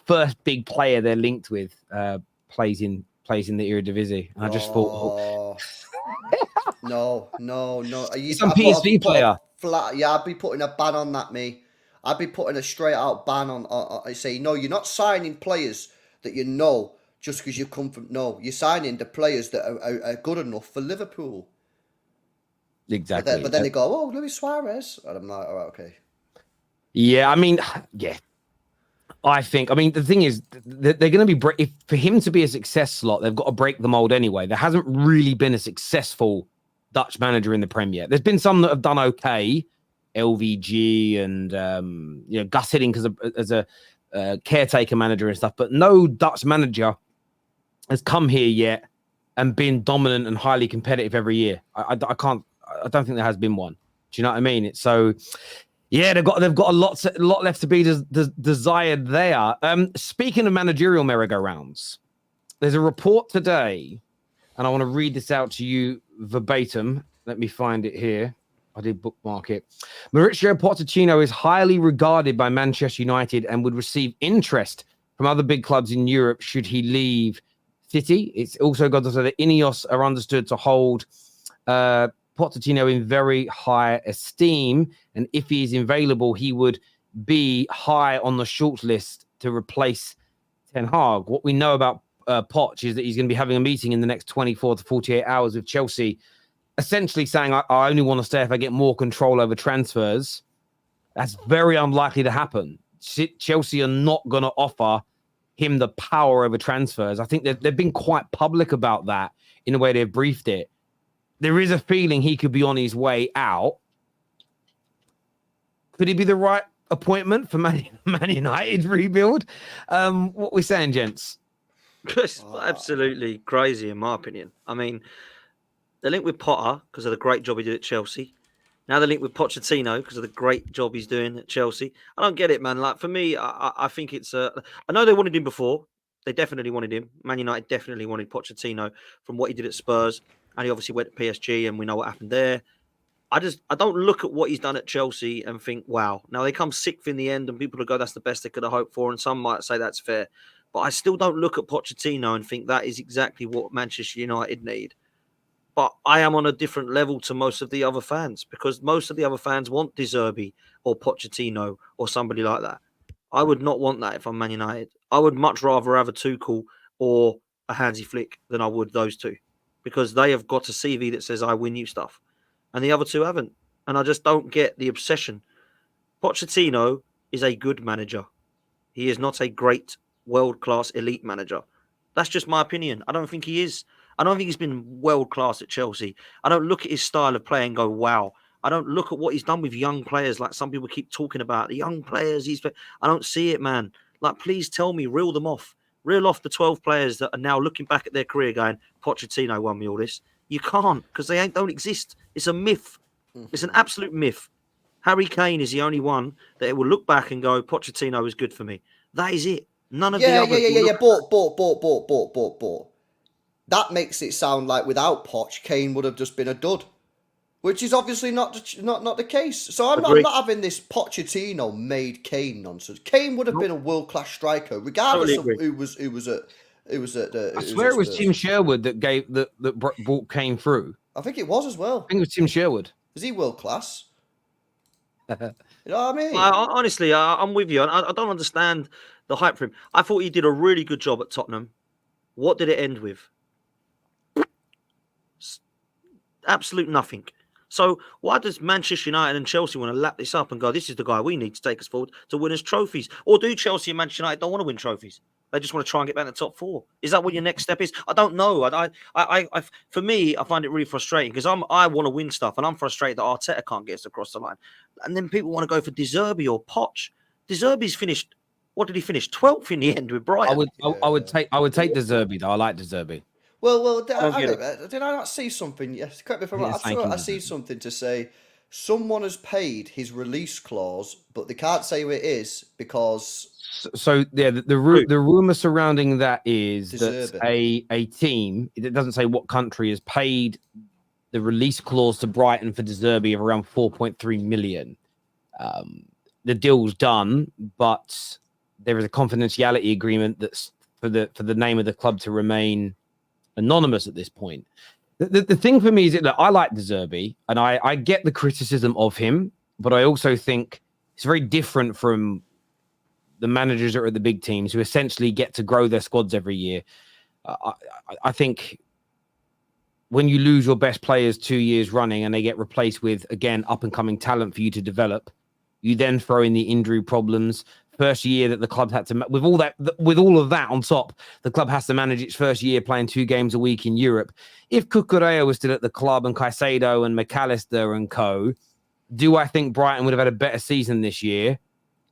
first big player they're linked with plays in the Eredivisie. And I just thought, no. Some PSV player. I'd be putting a ban on that, me. I'd be putting a straight out ban on. I say, no, you're not signing players that you know just because you come from. No, you're signing the players that are good enough for Liverpool. Exactly. But then they go, oh, Luis Suarez. And I'm like, all right, okay. Yeah, I mean, yeah. I mean, the thing is, they're going to be, for him to be a success slot, they've got to break the mold anyway. There hasn't really been a successful Dutch manager in the Premier. There's been some that have done okay, LVG and, Gus Hiddink as a caretaker manager and stuff, but no Dutch manager has come here yet and been dominant and highly competitive every year. I don't think there has been one. Do you know what I mean? It's so, yeah, they've got a lot left to be desired there. Speaking of managerial merry-go-rounds, there's a report today, and I want to read this out to you verbatim. Let me find it here. I did bookmark it. Mauricio Pochettino is highly regarded by Manchester United and would receive interest from other big clubs in Europe should he leave City. It's also got to say that Ineos are understood to hold Pochettino in very high esteem, and if he is available, he would be high on the short list to replace Ten Hag. What we know about Poch is that he's going to be having a meeting in the next 24 to 48 hours with Chelsea, essentially saying, I only want to stay if I get more control over transfers. That's very unlikely to happen. Chelsea are not going to offer him the power over transfers. I think that they've been quite public about that in the way they've briefed it. There is a feeling he could be on his way out. Could he be the right appointment for Man United rebuild? What we saying, gents? It's absolutely crazy, in my opinion. I mean, they're linked with Potter because of the great job he did at Chelsea. Now they're linked with Pochettino because of the great job he's doing at Chelsea. I don't get it, man. Like, for me, I think it's... I know they wanted him before. They definitely wanted him. Man United definitely wanted Pochettino from what he did at Spurs. And he obviously went to PSG, and we know what happened there. I don't look at what he's done at Chelsea and think, wow. Now, they come sixth in the end, and people will go, that's the best they could have hoped for. And some might say that's fair. But I still don't look at Pochettino and think that is exactly what Manchester United need. But I am on a different level to most of the other fans, because most of the other fans want De Zerbi or Pochettino or somebody like that. I would not want that if I'm Man United. I would much rather have a Tuchel or a Hansi Flick than I would those two, because they have got a CV that says I win you stuff, and the other two haven't. And I just don't get the obsession. Pochettino is a good manager. He is not a great world-class elite manager. That's just my opinion. I don't think he is. I don't think he's been world-class at Chelsea. I don't look at his style of play and go, wow. I don't look at what he's done with young players like some people keep talking about. The young players, I don't see it, man. Like, please tell me, reel them off. Reel off the 12 players that are now looking back at their career going, Pochettino won me all this. You can't, because they don't exist. It's a myth. It's an absolute myth. Harry Kane is the only one that it will look back and go, Pochettino is good for me. That is it. None of the others. Yeah. But. That makes it sound like without Poch, Kane would have just been a dud, which is obviously not the case. So I'm not having this Pochettino made Kane nonsense. Kane would have been a world class striker, regardless of who was at. I swear it was Tim Sherwood that brought Kane through. I think it was as well. I think it was Tim Sherwood. Is he world class? You know what I mean? Honestly, I'm with you. I don't understand the hype for him. I thought he did a really good job at Tottenham. What did it end with? Absolute nothing. So why does Manchester United and Chelsea want to lap this up and go, this is the guy we need to take us forward to win us trophies? Or do Chelsea and Manchester United don't want to win trophies? They just want to try and get back in the top four. Is that what your next step is? I don't know. For me, I find it really frustrating because I want to win stuff, and I'm frustrated that Arteta can't get us across the line. And then people want to go for De Zerbi or Poch. De Zerbi's finished. What did he finish? 12th in the end with Brighton. I would take De Zerbi though. I like De Zerbi. Well, did I not see something? Yes, correct me if I'm wrong. I see something to say. Someone has paid his release clause, but they can't say who it is because. So yeah, the rumor surrounding that is that a team, it doesn't say what country, has paid the release clause to Brighton for De Zerbi of around 4.3 million. The deal's done, but there is a confidentiality agreement that's for the name of the club to remain anonymous at this point. The thing for me is that I like De Zerbi, and I get the criticism of him, but I also think it's very different from the managers that are at the big teams who essentially get to grow their squads every year. I think when you lose your best players 2 years running and they get replaced with, again, up-and-coming talent for you to develop, you then throw in the injury problems. First year that the club had to, with all of that on top, the club has to manage its first year playing 2 games a week in Europe. If Cucurella was still at the club and Caicedo and McAllister and co, do I think Brighton would have had a better season this year?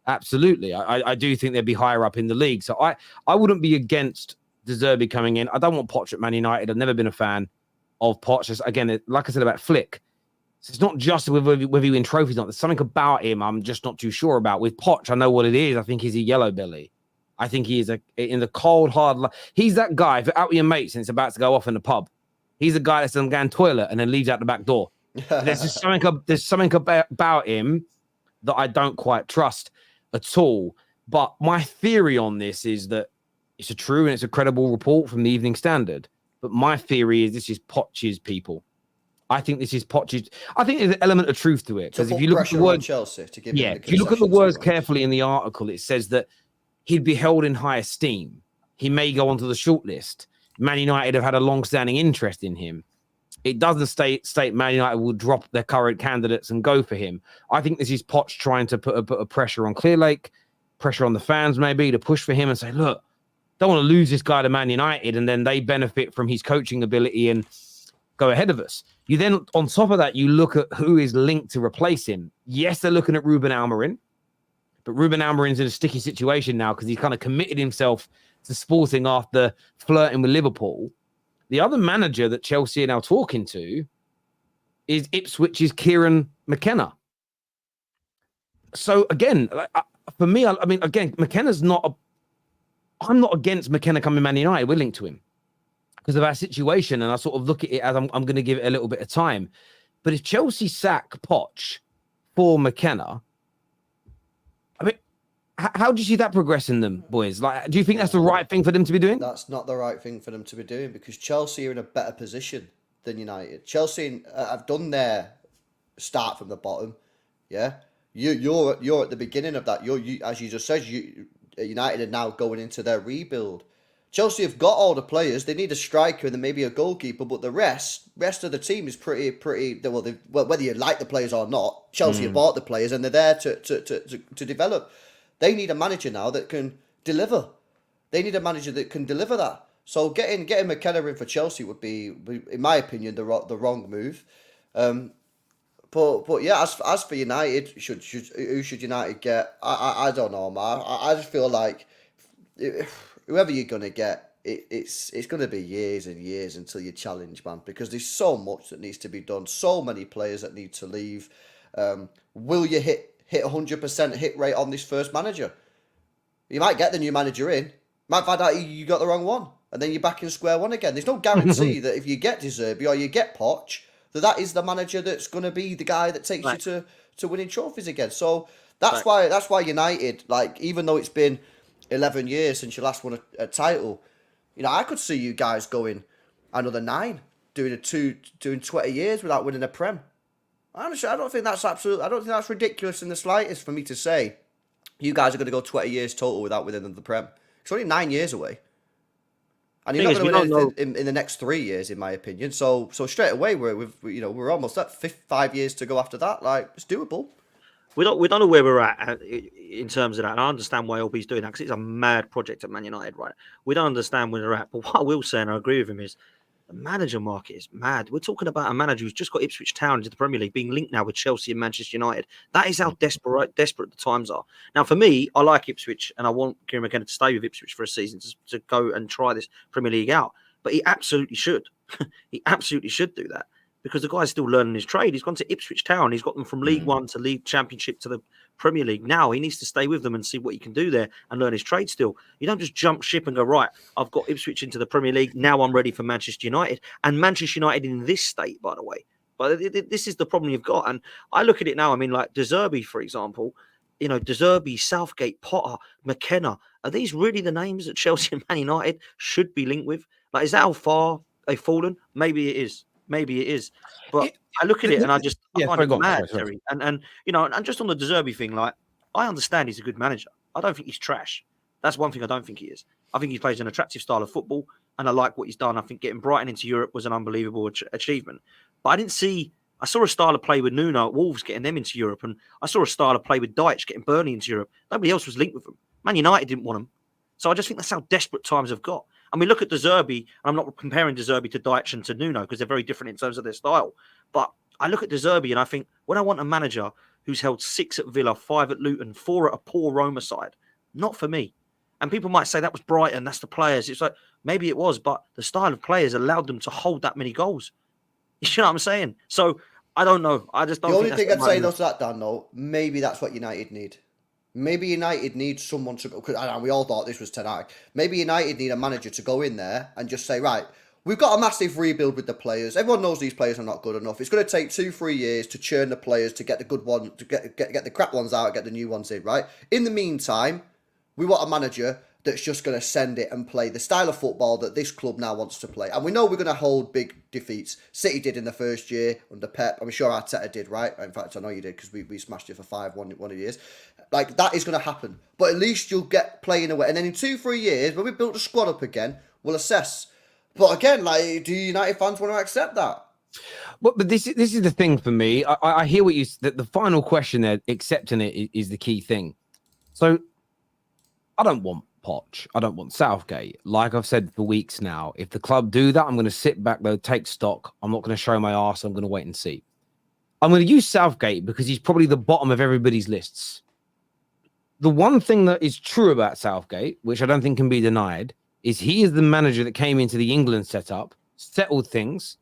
Absolutely. I do think they'd be higher up in the league. So I wouldn't be against De Zerbi coming in. I don't want Poch at Man United. I've never been a fan of Poch. Just, again, like I said about Flick, it's not just whether he win trophies or not. There's something about him I'm just not too sure about. With Poch, I know what it is. I think he's a yellow belly. I think he is in the cold, hard life. He's that guy, if you're out with your mates and it's about to go off in the pub, he's the guy that's going to go in the toilet and then leaves out the back door. There's something about him that I don't quite trust at all. But my theory on this is that it's a true and it's a credible report from the Evening Standard. But my theory is this is Poch's people. I think this is Poch's. I think there's an element of truth to it, because if you look at the word Chelsea, if you look at the words carefully in the article, it says that he'd be held in high esteem. He may go onto the shortlist. Man United have had a long-standing interest in him. It doesn't state Man United will drop their current candidates and go for him. I think this is Poch trying to put a pressure on Clearlake, pressure on the fans maybe to push for him and say, look, Don't want to lose this guy to Man United, and then they benefit from his coaching ability and go ahead of us. You then, on top of that, you look at who is linked to replace him. Yes, they're looking at Ruben Almiron, but Ruben Almiron's in a sticky situation now because he's kind of committed himself to Sporting after flirting with Liverpool. The other manager that Chelsea are now talking to is Ipswich's Kieran McKenna. So again, for me, I mean, again, McKenna's not I'm not against McKenna coming to Man United. We're linked to him because of our situation, and I sort of look at it as I'm going to give it a little bit of time. But if Chelsea sack Poch for McKenna, I mean, how do you see that progressing them, boys? Like, do you think that's the right thing for them to be doing? That's not the right thing for them to be doing because Chelsea are in a better position than United. Chelsea have done their start from the bottom. Yeah, you're at the beginning of that. You as you just said, United are now going into their rebuild. Chelsea have got all the players. They need a striker and then maybe a goalkeeper, but the rest of the team is pretty. Well, whether you like the players or not, Chelsea have bought the players and they're there to develop. They need a manager now that can deliver. They need a manager that can deliver that. So getting McKenna in for Chelsea would be, in my opinion, the wrong move. But yeah, as for United, who should United get? I don't know, man. I just feel like whoever you're gonna get, it's gonna be years and years until you challenge, man. Because there's so much that needs to be done. So many players that need to leave. Will you hit 100% hit rate on this first manager? You might get the new manager in. Might find out you got the wrong one, and then you're back in square one again. There's no guarantee that if you get De Zerbi or you get Poch, that is the manager that's going to be the guy that takes you to winning trophies again. So that's why United, like, even though it's been 11 years since you last won a title, you know, I could see you guys going another 9, doing 20 years without winning a Prem. Honestly, I don't think that's ridiculous in the slightest for me to say you guys are going to go 20 years total without winning the Prem. It's only 9 years away. And you're not going to win anything in the next 3 years, in my opinion. So straight away, we're almost at 5 years to go after that. Like, it's doable. We don't know where we're at in terms of that. And I understand why LB's doing that because it's a mad project at Man United, right? We don't understand where they're at. But what I will say, and I agree with him, is the manager market is mad. We're talking about a manager who's just got Ipswich Town into the Premier League, being linked now with Chelsea and Manchester United. That is how desperate the times are. Now, for me, I like Ipswich, and I want Kieran McKenna to stay with Ipswich for a season to go and try this Premier League out. But he absolutely should. He absolutely should do that because the guy's still learning his trade. He's gone to Ipswich Town. He's got them from League One to League Championship to the Premier League. Now he needs to stay with them and see what he can do there and learn his trade still. You don't just jump ship and go, right, I've got Ipswich into the Premier League. Now I'm ready for Manchester United. And Manchester United in this state, by the way. But this is the problem you've got. And I look at it now. I mean, like De Zerbi, for example, De Zerbi, Southgate, Potter, McKenna. Are these really the names that Chelsea and Man United should be linked with? Like, is that how far they've fallen? Maybe it is. But I look at it and I find it mad, Terry. And just on the De Zerbi thing, like, I understand he's a good manager. I don't think he's trash. That's one thing I don't think he is. I think he plays an attractive style of football, and I like what he's done. I think getting Brighton into Europe was an unbelievable achievement. But I saw a style of play with Nuno at Wolves, getting them into Europe, and I saw a style of play with Deitch, getting Burnley into Europe. Nobody else was linked with them. Man United didn't want them. So I just think that's how desperate times have got. I mean, look at De Zerbi. I'm not comparing De Zerbi to Deitch and to Nuno because they're very different in terms of their style. But I look at De Zerbi and I think, when I want a manager who's held 6 at Villa, 5 at Luton, 4 at a poor Roma side, not for me. And people might say that was Brighton, that's the players. It's like, maybe it was, but the style of players allowed them to hold that many goals. You know what I'm saying? So I don't know. I just don't. The only thing I'd say to that, Dan, though, maybe that's what United need. Maybe United need someone to go, because we all thought this was tonight. Maybe United need a manager to go in there and just say, right, we've got a massive rebuild with the players. Everyone knows these players are not good enough. It's going to take 2-3 years to churn the players, to get the good ones, to get the crap ones out, get the new ones in, right? In the meantime, we want a manager that's just going to send it and play the style of football that this club now wants to play. And we know we're going to hold big defeats. City did in the first year under Pep. I'm sure Arteta did, right? In fact, I know you did because we smashed it for 5 one of the years. Like, that is going to happen. But at least you'll get playing away. And then in 2-3 years, when we built the squad up again, we'll assess. But again, like, do United fans want to accept that? Well, but this is the thing for me. I hear what you said. The final question there, accepting it, is the key thing. So I don't want Poch. I don't want Southgate. Like I've said for weeks now, if the club do that, I'm going to sit back, though, take stock. I'm not going to show my arse. I'm going to wait and see. I'm going to use Southgate because he's probably the bottom of everybody's lists. The one thing that is true about Southgate, which I don't think can be denied, is he is the manager that came into the England setup, settled things,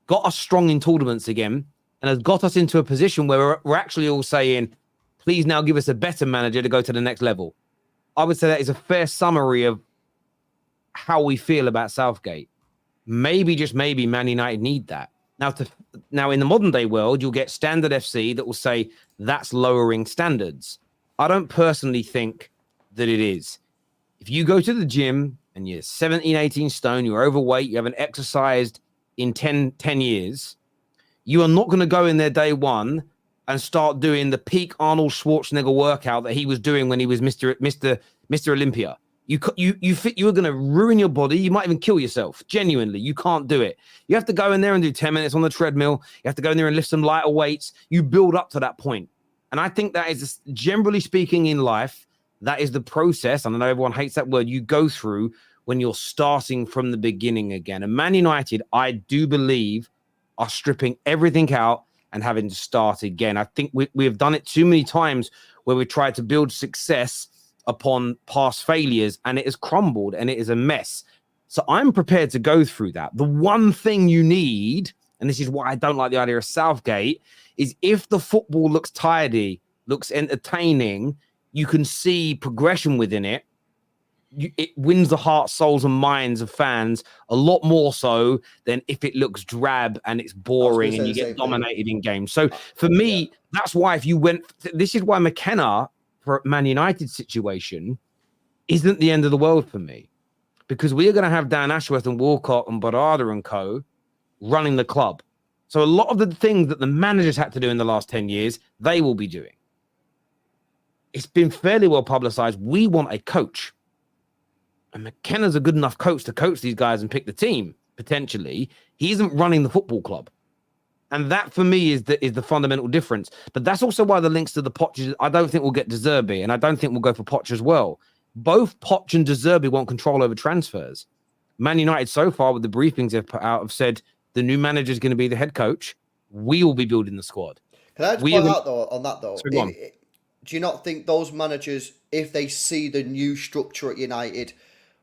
got us strong in tournaments again, and has got us into a position where we're actually all saying, please now give us a better manager to go to the next level. I would say that is a fair summary of how we feel about Southgate. Maybe, just maybe, Man United need that. Now, in the modern day world, you'll get Standard FC that will say that's lowering standards. I don't personally think that it is. If you go to the gym and you're 17, 18 stone, you're overweight, you haven't exercised in 10 years, you are not going to go in there day one and start doing the peak Arnold Schwarzenegger workout that he was doing when he was Mr. Olympia. You're going to ruin your body. You might even kill yourself. Genuinely, you can't do it. You have to go in there and do 10 minutes on the treadmill. You have to go in there and lift some lighter weights. You build up to that point. And I think that is, generally speaking in life, that is the process. And I know everyone hates that word, you go through when you're starting from the beginning again. And Man United, I do believe, are stripping everything out and having to start again. I think we have done it too many times where we tried to build success upon past failures and it has crumbled and it is a mess. So I'm prepared to go through that. The one thing you need, and this is why I don't like the idea of Southgate, is if the football looks tidy, looks entertaining, you can see progression within it. It wins the hearts, souls, and minds of fans a lot more so than if it looks drab and it's boring and you get dominated in games. So for me, that's why if you went, this is why Mckenna for Man United situation isn't the end of the world for me, because we are going to have Dan Ashworth and Walcott and Barada and co running the club. So a lot of the things that the managers had to do in the last 10 years, they will be doing. It's been fairly well publicized. We want a coach. And McKenna's a good enough coach to coach these guys and pick the team, potentially. He isn't running the football club. And that, for me, is the fundamental difference. But that's also why the links to the Poch, I don't think we'll get De Zerbi, and I don't think we'll go for Poch as well. Both Poch and De Zerbi want control over transfers. Man United, so far, with the briefings they've put out, have said the new manager is going to be the head coach. We will be building the squad. Can I just point out, though, on that, though? Do you not think those managers, if they see the new structure at United,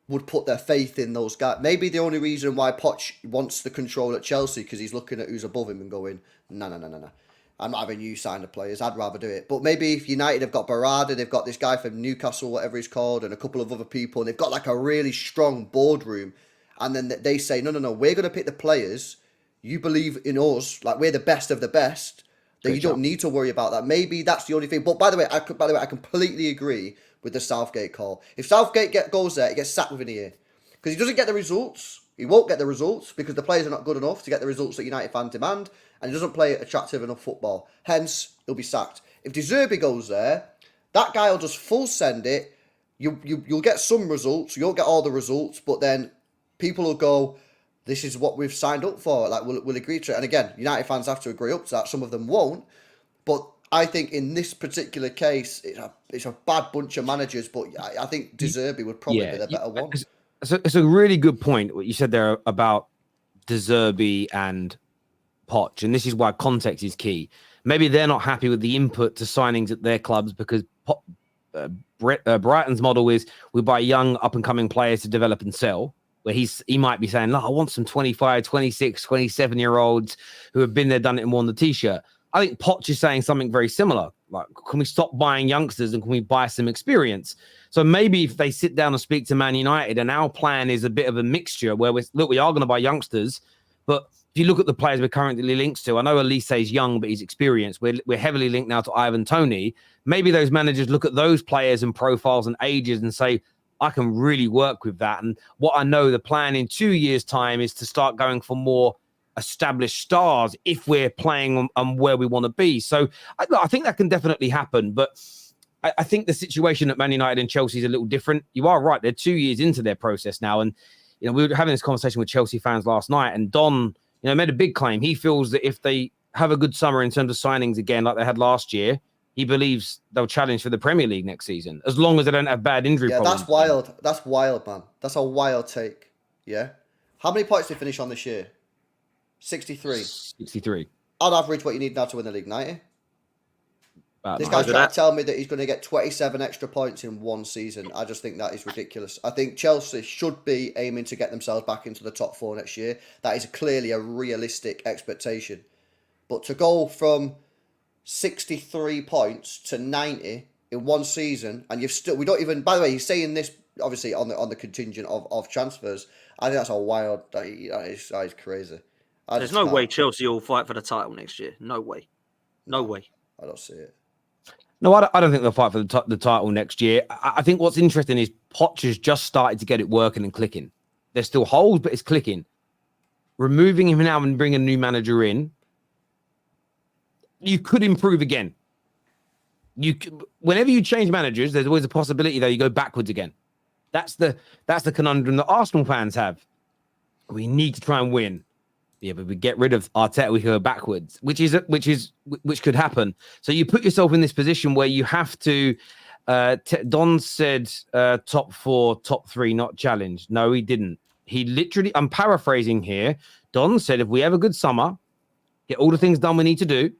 would put their faith in those guys? Maybe the only reason why Poch wants the control at Chelsea because he's looking at who's above him and going, no. I'm not having you sign the players. I'd rather do it. But maybe if United have got Barada, they've got this guy from Newcastle, whatever he's called, and a couple of other people, and they've got like a really strong boardroom, and then they say, no, we're going to pick the players. You believe in us, like we're the best of the best. That you don't need to worry about that. Maybe that's the only thing. But by the way, I completely agree with the Southgate call. If Southgate goes there, he gets sacked within a year. Because he doesn't get the results. He won't get the results because the players are not good enough to get the results that United fans demand. And he doesn't play attractive enough football. Hence, he'll be sacked. If De Zerbi goes there, that guy will just full send it. You'll get some results. You won't get all the results. But then people will go, this is what we've signed up for. Like, we'll agree to it. And again, United fans have to agree up to that. Some of them won't. But I think in this particular case, it's a bad bunch of managers. But I think De Zerbi would probably be the better one. It's a really good point what you said there about De Zerbi and Poch. And this is why context is key. Maybe they're not happy with the input to signings at their clubs because Brighton's model is we buy young up-and-coming players to develop and sell. Where he might be saying, look, I want some 25, 26, 27-year-olds who have been there, done it, and worn the T-shirt. I think Poch is saying something very similar. Like, can we stop buying youngsters and can we buy some experience? So maybe if they sit down and speak to Man United, and our plan is a bit of a mixture where we are going to buy youngsters, but if you look at the players we're currently linked to, I know Elise is young, but he's experienced. We're heavily linked now to Ivan Toney. Maybe those managers look at those players and profiles and ages and say, I can really work with that. And what I know the plan in 2 years' time is to start going for more established stars if we're playing on where we want to be. So I think that can definitely happen. But I think the situation at Man United and Chelsea is a little different. You are right. They're 2 years into their process now. And, we were having this conversation with Chelsea fans last night, and Don, made a big claim. He feels that if they have a good summer in terms of signings again, like they had last year, he believes they'll challenge for the Premier League next season, as long as they don't have bad injury problems. That's wild. That's wild, man. That's a wild take. Yeah. How many points did they finish on this year? 63. 63. On average, what you need now to win the league, 90. This Nice. guy's trying to tell me that he's going to get 27 extra points in one season. I just think that is ridiculous. I think Chelsea should be aiming to get themselves back into the top 4 next year. That is clearly a realistic expectation. But to go from 63 points to 90 in one season, and we don't even, by the way, he's saying this obviously on the contingent of transfers. I think that's a wild, that is crazy. There's no way Chelsea will fight for the title next year. No way. No way. I don't see it. No, I don't think they'll fight for the title next year. I think what's interesting is Poch has just started to get it working and clicking. There's still holes, but it's clicking. Removing him now and bringing a new manager in, you could improve again. Whenever you change managers, there's always a possibility that you go backwards again. That's the conundrum that Arsenal fans have. We need to try and win. Yeah, but we get rid of Arteta, we go backwards, which could happen. So you put yourself in this position where you have to. Don said top 4, top 3, not challenge. No, he didn't. He literally, I'm paraphrasing here. Don said, if we have a good summer, get all the things done we need to do,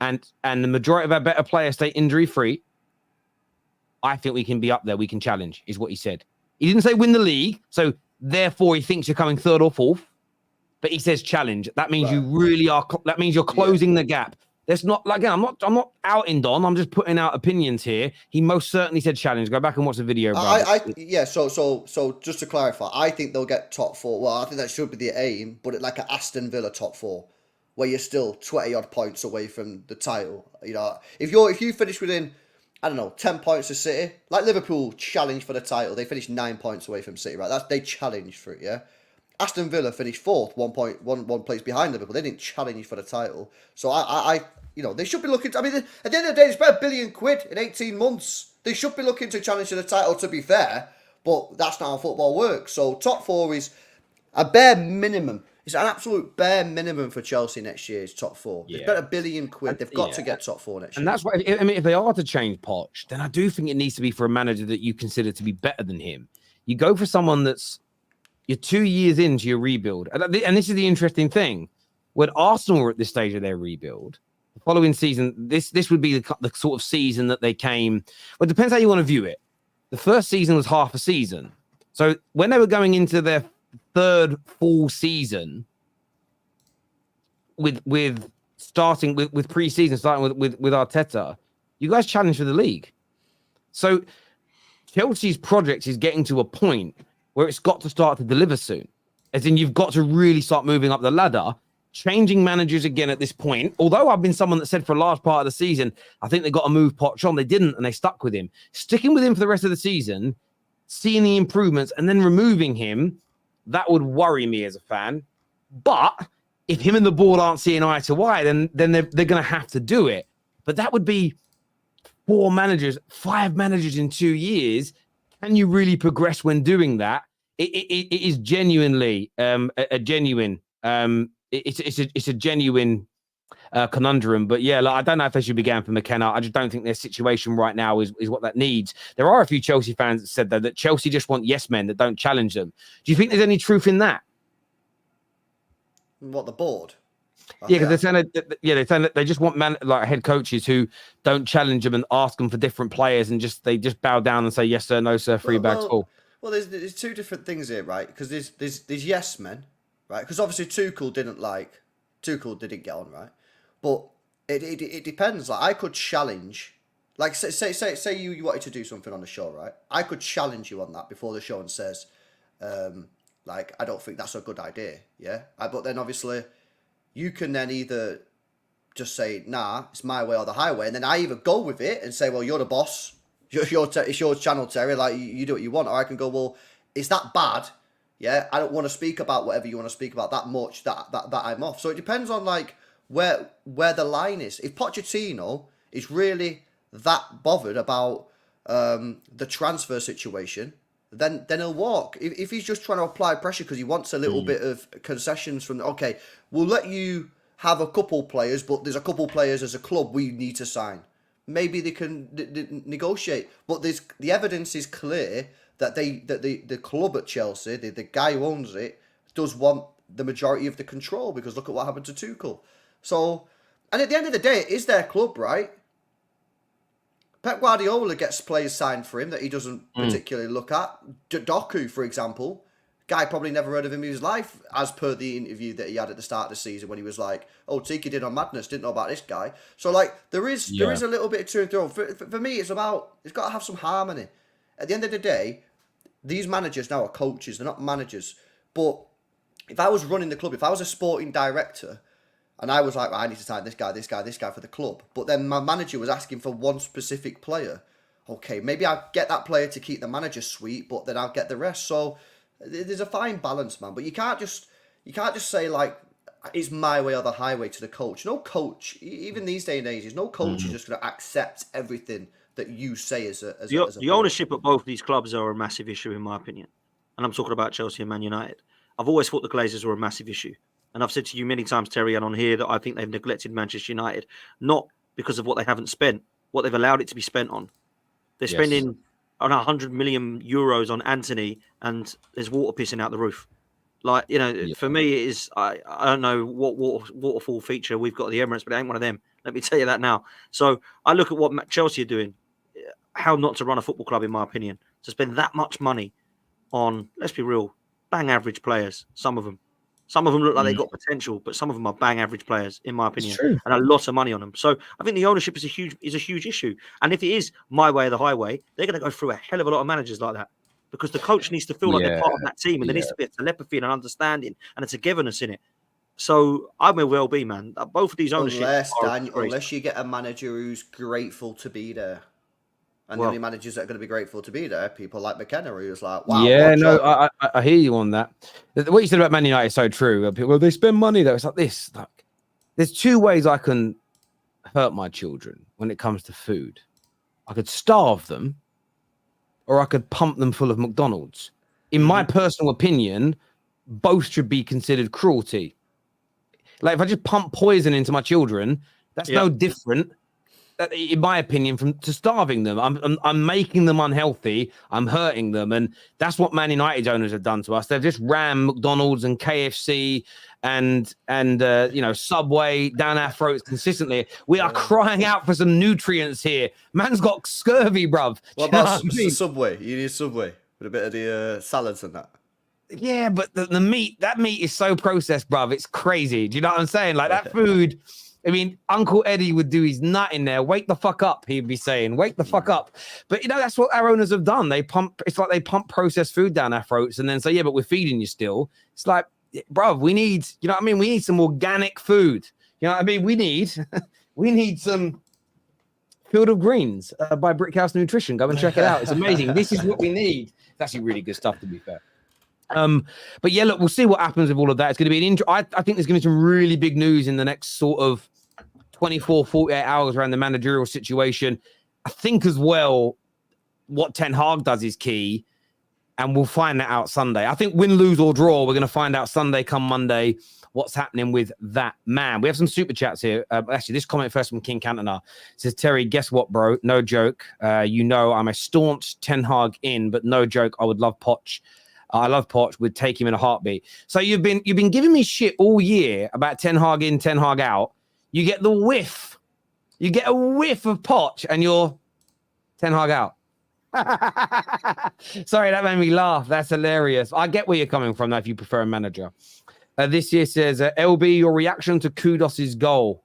and the majority of our better players stay injury free, I think we can be up there. We can challenge, is what he said. He didn't say win the league, so therefore he thinks you're coming 3rd or 4th. But he says challenge. That means you really are. That means you're closing the gap. There's not, like, again, I'm not outing Don. I'm just putting out opinions here. He most certainly said challenge. Go back and watch the video, bro. So just to clarify, I think they'll get top 4. Well, I think that should be the aim, but like an Aston Villa top 4, where you're still 20 odd points away from the title. You know, if you finish within, I don't know, 10 points of City, like Liverpool challenged for the title, they finished 9 points away from City, right? They challenged for it, yeah. Aston Villa finished 4th, 1 place behind Liverpool. They didn't challenge for the title. So they should be looking. At the end of the day, they spent £1 billion in 18 months. They should be looking to challenge for the title, to be fair. But that's not how football works. So top 4 is a bare minimum. It's an absolute bare minimum for Chelsea next year. Is top 4. They've got £1 billion. They've got to get top 4 next year. And that's why. I mean, if they are to change Poch, then I do think it needs to be for a manager that you consider to be better than him. You go for someone that's. You're 2 years into your rebuild. And this is the interesting thing. When Arsenal were at this stage of their rebuild, the following season, this would be the sort of season that they came. Well, it depends how you want to view it. The first season was half a season. So when they were going into their 3rd full season with starting with pre-season, starting with Arteta, you guys challenged for the league. So Chelsea's project is getting to a point where it's got to start to deliver soon. As in, you've got to really start moving up the ladder. Changing managers again at this point, although I've been someone that said for a large part of the season, I think they got to move Poch on. They didn't, and they stuck with him. Sticking with him for the rest of the season, seeing the improvements, and then removing him, that would worry me as a fan. But if him and the board aren't seeing eye to eye, then they're going to have to do it. But that would be 4 managers, 5 managers in 2 years. Can you really progress when doing that? It is genuinely a genuine it's a genuine conundrum. But yeah, I don't know if they should be going for Mckenna. I just don't think their situation right now is what that needs. There are a few Chelsea fans that said though that Chelsea just want yes men that don't challenge them. Do you think there's any truth in that? What, the board? Yeah, because they're saying that they just want head coaches who don't challenge them and ask them for different players and they just bow down and say yes sir, no sir, free bags full. Well, there's 2 different things here, right? Because there's yes men, right? Because obviously Tuchel didn't get on, right? But it depends. Like, I could challenge, like say you wanted to do something on the show, right? I could challenge you on that before the show and says, I don't think that's a good idea, yeah. But then obviously. You can then either just say, nah, it's my way or the highway. And then I either go with it and say, well, you're the boss. It's your channel, Terry. Like, you do what you want. Or I can go, well, is that bad? Yeah, I don't want to speak about whatever you want to speak about that much that I'm off. So it depends on, like, where the line is. If Pochettino is really that bothered about the transfer situation, then he'll walk. If he's just trying to apply pressure because he wants a little bit of concessions from, okay, we'll let you have a couple players, but there's a couple players as a club we need to sign. maybe they can negotiate. But the evidence is clear that the club at Chelsea, the guy who owns it, does want the majority of the control, because look at what happened to Tuchel. So, and at the end of the day, it is their club, right? Pep Guardiola gets players signed for him that he doesn't particularly look at. Doku, for example, guy probably never heard of him in his life, as per the interview that he had at the start of the season when he was like, "Oh, Tiki did on Madness, didn't know about this guy." So there is a little bit of to and fro. For me, it's got to have some harmony. At the end of the day, these managers now are coaches; they're not managers. But if I was running the club, if I was a sporting director, and I was like, I need to sign this guy for the club, but then my manager was asking for one specific player, okay, maybe I'll get that player to keep the manager sweet, but then I'll get the rest. So there's a fine balance, man. But you can't just say like, it's my way or the highway to the coach. No coach, even these day and ages, no coach is just going to accept everything that you say as a the ownership at both of these clubs are a massive issue, in my opinion. And I'm talking about Chelsea and Man United. I've always thought the Glazers were a massive issue. And I've said to you many times, Terry, and on here, that I think they've neglected Manchester United, not because of what they haven't spent, what they've allowed it to be spent on. They're spending on 100 million euros on Anthony, and there's water pissing out the roof. Like, for me, it is, I don't know what waterfall feature we've got at the Emirates, but it ain't one of them. Let me tell you that now. So I look at what Chelsea are doing, how not to run a football club, in my opinion, to spend that much money on, let's be real, bang average players, some of them. Some of them look like they've got potential, but some of them are bang average players, in my opinion, and a lot of money on them. So I think the ownership is a huge issue. And if it is my way or the highway, they're going to go through a hell of a lot of managers like that, because the coach needs to feel like they're part of that team, and there needs to be a telepathy and an understanding and a togetherness in it. So I may well be, man. Both of these ownerships, unless you get a manager who's grateful to be there. And the only managers that are going to be grateful to be there, people like Mckenna, who's like, wow. Yeah, no, I hear you on that. What you said about Man United is so true. Well, they spend money, though. It's like this. Like, there's two ways I can hurt my children when it comes to food. I could starve them, or I could pump them full of McDonald's. In my personal opinion, both should be considered cruelty. Like, if I just pump poison into my children, that's no different, in my opinion, to starving them. I'm making them unhealthy. I'm hurting them, and that's what Man United owners have done to us. They've just rammed McDonald's and KFC and Subway down our throats consistently. We are crying out for some nutrients here. Man's got scurvy, bruv. What about Subway? You need Subway with a bit of the salads and that. Yeah, but the meat, that meat is so processed, bruv. It's crazy. Do you know what I'm saying? Like, that food. I mean, Uncle Eddie would do his nut in there. Wake the fuck up, he'd be saying. Wake the fuck up. But, that's what our owners have done. It's like they pump processed food down our throats and then say, yeah, but we're feeding you still. It's like, bruv, we need, we need some organic food. You know what I mean? We need some Field of Greens by Brickhouse Nutrition. Go and check it out. It's amazing. This is what we need. It's actually really good stuff, to be fair. But yeah, look, we'll see what happens with all of that. It's going to be I think there's going to be some really big news in the next sort of 24, 48 hours around the managerial situation. I think as well, what Ten Hag does is key, and we'll find that out Sunday. I think win, lose, or draw, we're going to find out Sunday come Monday what's happening with that man. We have some super chats here. Actually, this comment first from King Cantona says, Terry, guess what, bro? No joke. I'm a staunch Ten Hag in, but no joke. I would love Poch. I love Poch. Would take him in a heartbeat. So you've been giving me shit all year about Ten Hag in, Ten Hag out. You get the whiff. You get a whiff of Poch, and you're Ten Hag out. Sorry, that made me laugh. That's hilarious. I get where you're coming from, though, if you prefer a manager. This year says, LB, your reaction to Kudos's goal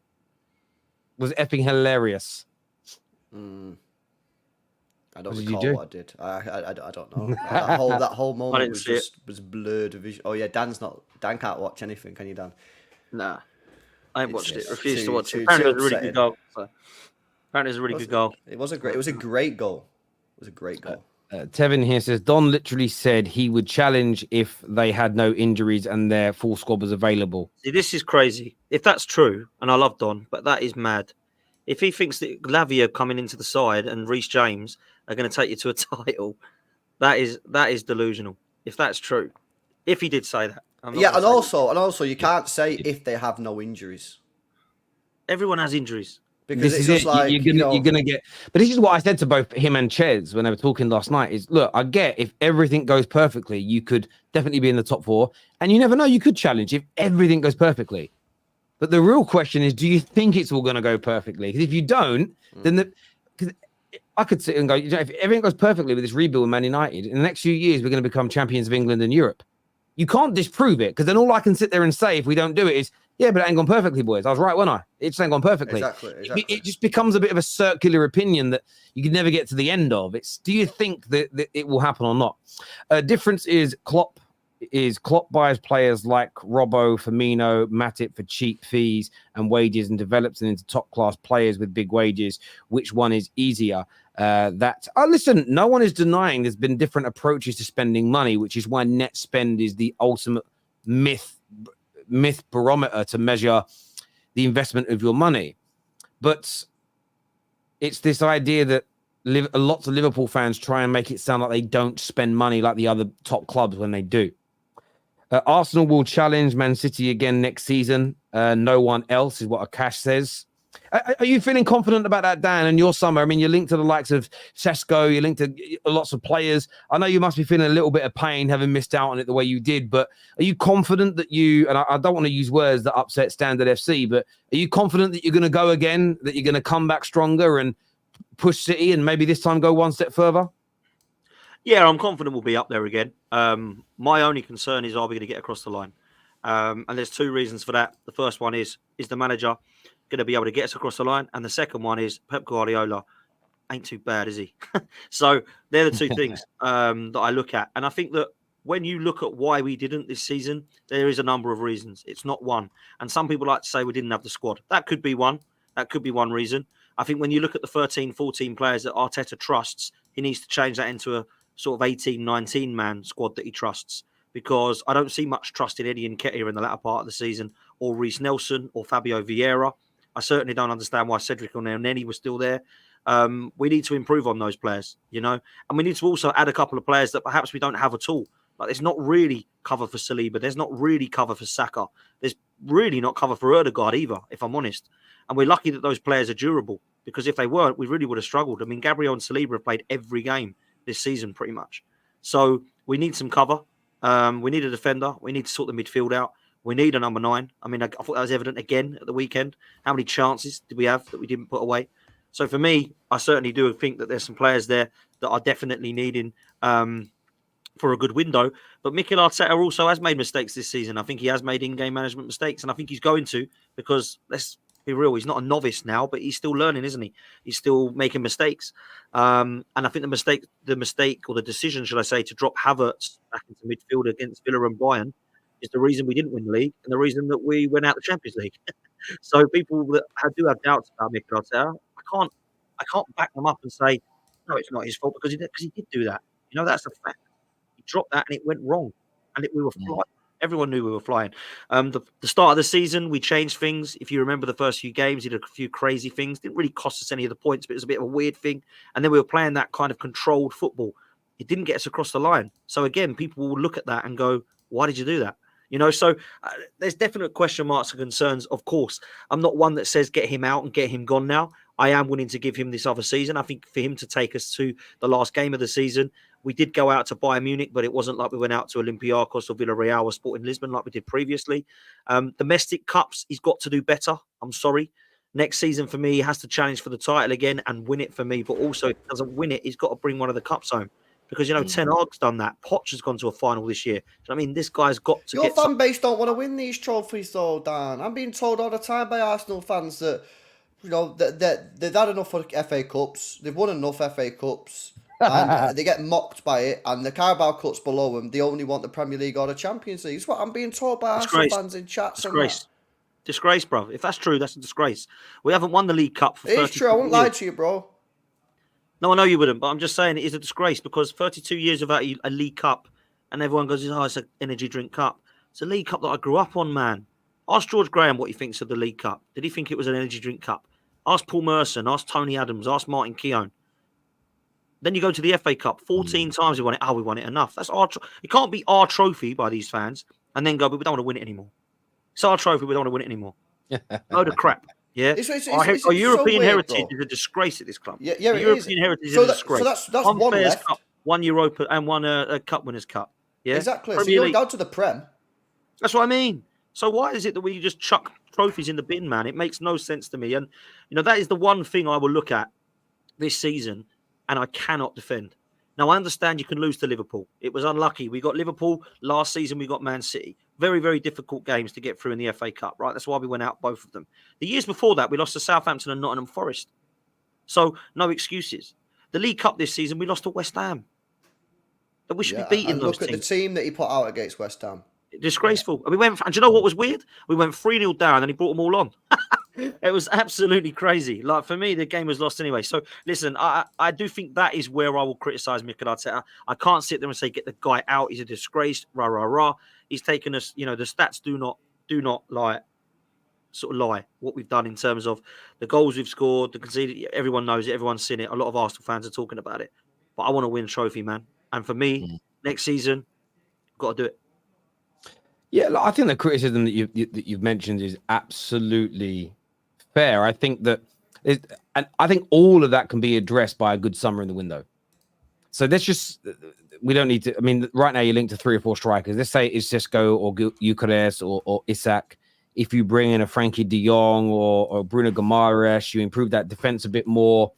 was effing hilarious. I don't recall what I did. I don't know. That whole moment was blurred vision. Oh yeah, Dan can't watch anything, can you, Dan? Nah, I ain't watched it. Refused to watch it. Apparently, it was a really good goal. Apparently, it was a really good goal. It was a great goal. It was a great goal. Tevin here says, Don literally said he would challenge if they had no injuries and their full squad was available. See, this is crazy. If that's true, and I love Don, but that is mad. If he thinks that Lavia coming into the side and Reece James are going to take you to a title, that is delusional. If that's true, if he did say that, and also you can't say if they have no injuries. Everyone has injuries. Because this it's is just it. like, You're gonna get. But this is what I said to both him and Ches when they were talking last night. Is look, I get if everything goes perfectly, you could definitely be in the top 4, and you never know, you could challenge if everything goes perfectly. But the real question is, do you think it's all going to go perfectly? Because if you don't, then because I could sit and go, if everything goes perfectly with this rebuild with Man United, in the next few years we're going to become champions of England and Europe. You can't disprove it, because then all I can sit there and say if we don't do it is, yeah, but it ain't gone perfectly, boys. I was right, wasn't I? It just ain't gone perfectly. Exactly. It just becomes a bit of a circular opinion that you can never get to the end of. It's, do you think that it will happen or not? Difference is Klopp buys players like Robbo, Firmino, Matip for cheap fees and wages and develops them into top-class players with big wages. Which one is easier? Listen, no one is denying there's been different approaches to spending money, which is why net spend is the ultimate myth barometer to measure the investment of your money. But it's this idea that lots of Liverpool fans try and make it sound like they don't spend money like the other top clubs when they do. Arsenal will challenge Man City again next season. No one else is what Akash says. Are you feeling confident about that, Dan, and your summer? I mean, you're linked to the likes of Sesko, you're linked to lots of players. I know you must be feeling a little bit of pain having missed out on it the way you did, but are you confident that you, and I don't want to use words that upset Standard FC, but are you confident that you're going to go again, that you're going to come back stronger and push City and maybe this time go one step further? Yeah, I'm confident we'll be up there again. My only concern is, are we going to get across the line? And there's 2 reasons for that. The first one is the manager going to be able to get us across the line? And the second one is Pep Guardiola ain't too bad, is he? So they're the 2 things that I look at. And I think that when you look at why we didn't this season, there is a number of reasons. It's not one. And some people like to say we didn't have the squad. That could be one. That could be one reason. I think when you look at the 13, 14 players that Arteta trusts, he needs to change that into a sort of 18, 19-man squad that he trusts. Because I don't see much trust in Eddie Nketiah in the latter part of the season, or Reece Nelson, or Fabio Vieira. I certainly don't understand why Cedric Oneni was still there. We need to improve on those players, and we need to also add a couple of players that perhaps we don't have at all. Like, there's not really cover for Saliba. There's not really cover for Saka. There's really not cover for Ødegaard either, if I'm honest. And we're lucky that those players are durable, because if they weren't, we really would have struggled. I mean, Gabriel and Saliba have played every game this season pretty much. So we need some cover. We need a defender. We need to sort the midfield out. We need a number 9. I mean, I thought that was evident again at the weekend. How many chances did we have that we didn't put away? So for me, I certainly do think that there's some players there that are definitely needing for a good window. But Mikel Arteta also has made mistakes this season. I think he has made in-game management mistakes, and I think he's going to, because let's be real, he's not a novice now, but he's still learning, isn't he? He's still making mistakes. And I think the mistake or the decision, should I say, to drop Havertz back into midfield against Villa and Bayern is the reason we didn't win the league and the reason that we went out the Champions League. So people that do have doubts about Mikel Arteta, I can't back them up and say, no, it's not his fault, because he did do that. That's a fact. He dropped that and it went wrong, and we were flying. Everyone knew we were flying. The start of the season, we changed things. If you remember the first few games, he did a few crazy things. Didn't really cost us any of the points, but it was a bit of a weird thing. And then we were playing that kind of controlled football. It didn't get us across the line. So again, people will look at that and go, why did you do that? So there's definite question marks and concerns, of course. I'm not one that says get him out and get him gone now. I am willing to give him this other season. I think for him to take us to the last game of the season, we did go out to Bayern Munich, but it wasn't like we went out to Olympiacos or Villarreal or Sporting Lisbon like we did previously. Domestic cups, he's got to do better. I'm sorry. Next season for me, he has to challenge for the title again and win it for me. But also, if he doesn't win it, he's got to bring one of the cups home. Because, Ten Hag's done that. Poch has gone to a final this year. I mean, this guy's got to Your fan base don't want to win these trophies, though, Dan. I'm being told all the time by Arsenal fans that, they've had enough of FA Cups. They've won enough FA Cups. And they get mocked by it. And the Carabao Cup's below them. They only want the Premier League or the Champions League. It's what I'm being told by Arsenal fans in chats. Disgrace, bro. If that's true, that's a disgrace. We haven't won the League Cup for 32 years. It is true. I won't lie to you, bro. No, I know you wouldn't, but I'm just saying it is a disgrace, because 32 years without a League Cup, and everyone goes, oh, it's an energy drink cup. It's a League Cup that I grew up on, man. Ask George Graham what he thinks of the League Cup. Did he think it was an energy drink cup? Ask Paul Merson, ask Tony Adams, ask Martin Keown. Then you go to the FA Cup. 14 times we won it. Oh, we won it enough. That's our. It can't be our trophy by these fans, and then go, but we don't want to win it anymore. It's our trophy. We don't want to win it anymore. Load of crap. Yeah, It's our so European weird, heritage bro. is a disgrace at this club. Yeah, The it is. European heritage is So a disgrace. that's One one Fairs left. Cup, one Europa, and one a Cup Winners' Cup. Yeah, Exactly. So Premier you're League. down to the Prem. That's what I mean. So why is it that we just chuck trophies in the bin, man? It makes no sense to me. And that is the one thing I will look at this season, and I cannot defend. Now, I understand you can lose to Liverpool. It was unlucky. We got Liverpool last season. We got Man City. Very, very difficult games to get through in the FA Cup, right? That's why we went out both of them. The years before that, we lost to Southampton and Nottingham Forest. So, no excuses. The League Cup this season, we lost to West Ham. We should be beating and those look at teams. the team that he put out against West Ham. Disgraceful. And and do you know what was weird? We went 3-0 down and he brought them all on. It was absolutely crazy. Like, for me, the game was lost anyway. So, listen, I do think that is where I will criticise Mikel Arteta. I can't sit there and say, get the guy out. He's a disgrace. Rah, rah, rah. He's taken us, the stats do not lie what we've done in terms of the goals we've scored, the conceded. Everyone knows it. Everyone's seen it. A lot of Arsenal fans are talking about it. But I want to win a trophy, man. And for me, next season, got to do it. Yeah, I think the criticism that you've mentioned is absolutely fair. I think that, and I think all of that can be addressed by a good summer in the window. So we don't need to. I mean, right now you're linked to 3 or 4 strikers. Let's say it's Cisco or Eucharist or Isak. If you bring in a Frankie De Jong or Bruno Guimaraes, you improve that defense a bit more.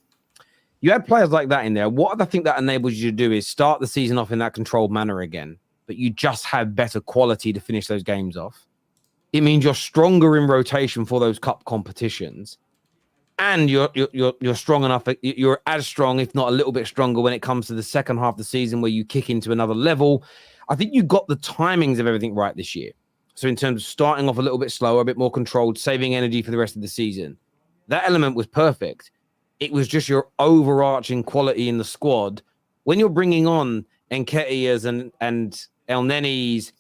You had players like that in there. What I think that enables you to do is start the season off in that controlled manner again, but you just have better quality to finish those games off. It means you're stronger in rotation for those cup competitions, and you're strong enough. You're as strong, if not a little bit stronger, when it comes to the second half of the season where you kick into another level. I think you got the timings of everything right this year. So in terms of starting off a little bit slower, a bit more controlled, saving energy for the rest of the season, that element was perfect. It was just your overarching quality in the squad. When you're bringing on Nketiahs and El Nenis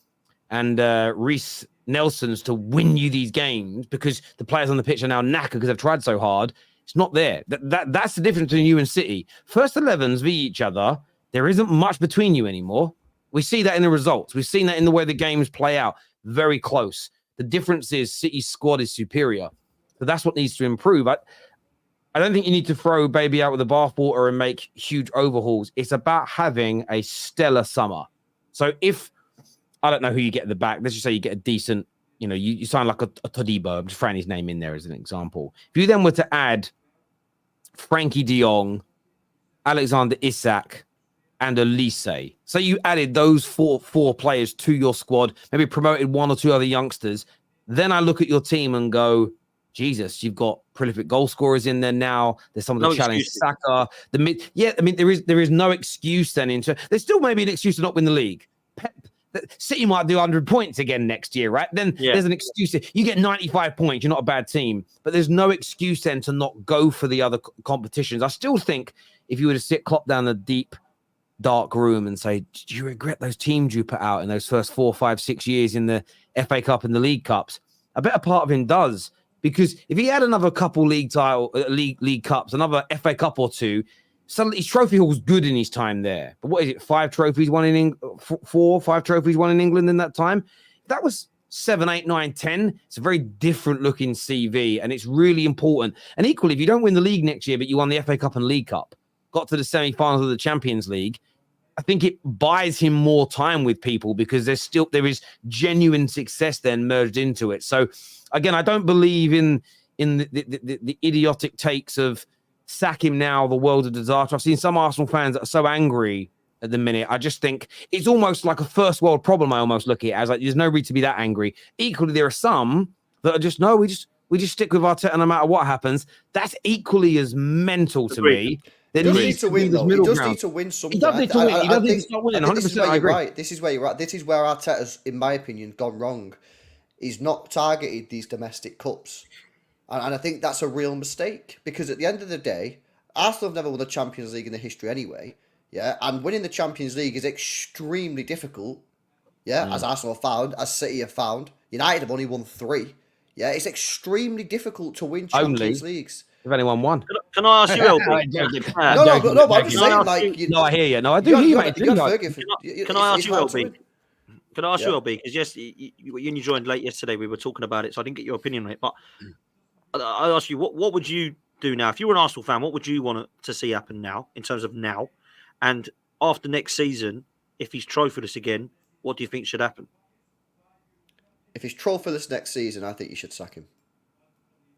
and Reece Nelsons to win you these games because the players on the pitch are now knackered because they've tried so hard, it's not there. That's the difference between you and City. First 11s v each other, there isn't much between you anymore. We see that in the results. We've seen that in the way the games play out. Very close. The difference is City's squad is superior. So that's what needs to improve. I don't think you need to throw baby out with the bathwater and make huge overhauls. It's about having a stellar summer. So if, I don't know who you get at the back, let's just say you get a decent, you sign like a Todibo, I'm just throwing his name in there as an example. If you then were to add Frankie De Jong, Alexander Isak, and Elise, so you added those four players to your squad, maybe promoted 1 or 2 other youngsters, then I look at your team and go, Jesus, you've got prolific goal scorers in there now. There's some of the challenge Saka. There is no excuse then. There's still maybe an excuse to not win the league. City might do 100 points again next year, right? Then there's an excuse. You get 95 points. You're not a bad team. But there's no excuse then to not go for the other competitions. I still think if you were to sit Klopp down the deep, dark room and say, do you regret those teams you put out in those first 4, 5, 6 years in the FA Cup and the League Cups? A better part of him does. Because if he had another couple league cups, another FA Cup or 2, suddenly his trophy haul was good in his time there. But what is it? 5 trophies won in 5 trophies won in England in that time. That was 7, 8, 9, 10. It's a very different looking CV, and it's really important. And equally, if you don't win the league next year, but you won the FA Cup and League Cup, got to the semi-finals of the Champions League, I think it buys him more time with people because there is genuine success then merged into it. So again, I don't believe in the idiotic takes of sack him now, the world's a disaster. I've seen some Arsenal fans that are so angry at the minute. I just think it's almost like a first world problem. I almost look at it as like, there's no reason to be that angry. Equally, there are some that are just, no, we just stick with Arteta no matter what happens. That's equally as mental to me. He does need to win, though. He does need to win something. He does need to win. He does need to start winning. 100%. This is where you're right. This is where you're at. This is where Arteta's, in my opinion, gone wrong. He's not targeted these domestic cups. And I think that's a real mistake. Because at the end of the day, Arsenal have never won the Champions League in the history anyway. Yeah. And winning the Champions League is extremely difficult. Yeah. As Arsenal have found, as City have found. United have only won 3. Yeah. It's extremely difficult to win Champions Leagues. If anyone won. Can I ask you, LB? No, but I'm just saying, like... No, I hear you. No, I do hear you, mate. Can I ask you, LB? Can I ask you, LB? Because, yes, when you joined late yesterday, we were talking about it, so I didn't get your opinion on it. But I ask you, what would you do now? If you were an Arsenal fan, what would you want to see happen now, in terms of now? And after next season, if he's trophyless again, what do you think should happen? If he's trophyless next season, I think you should sack him.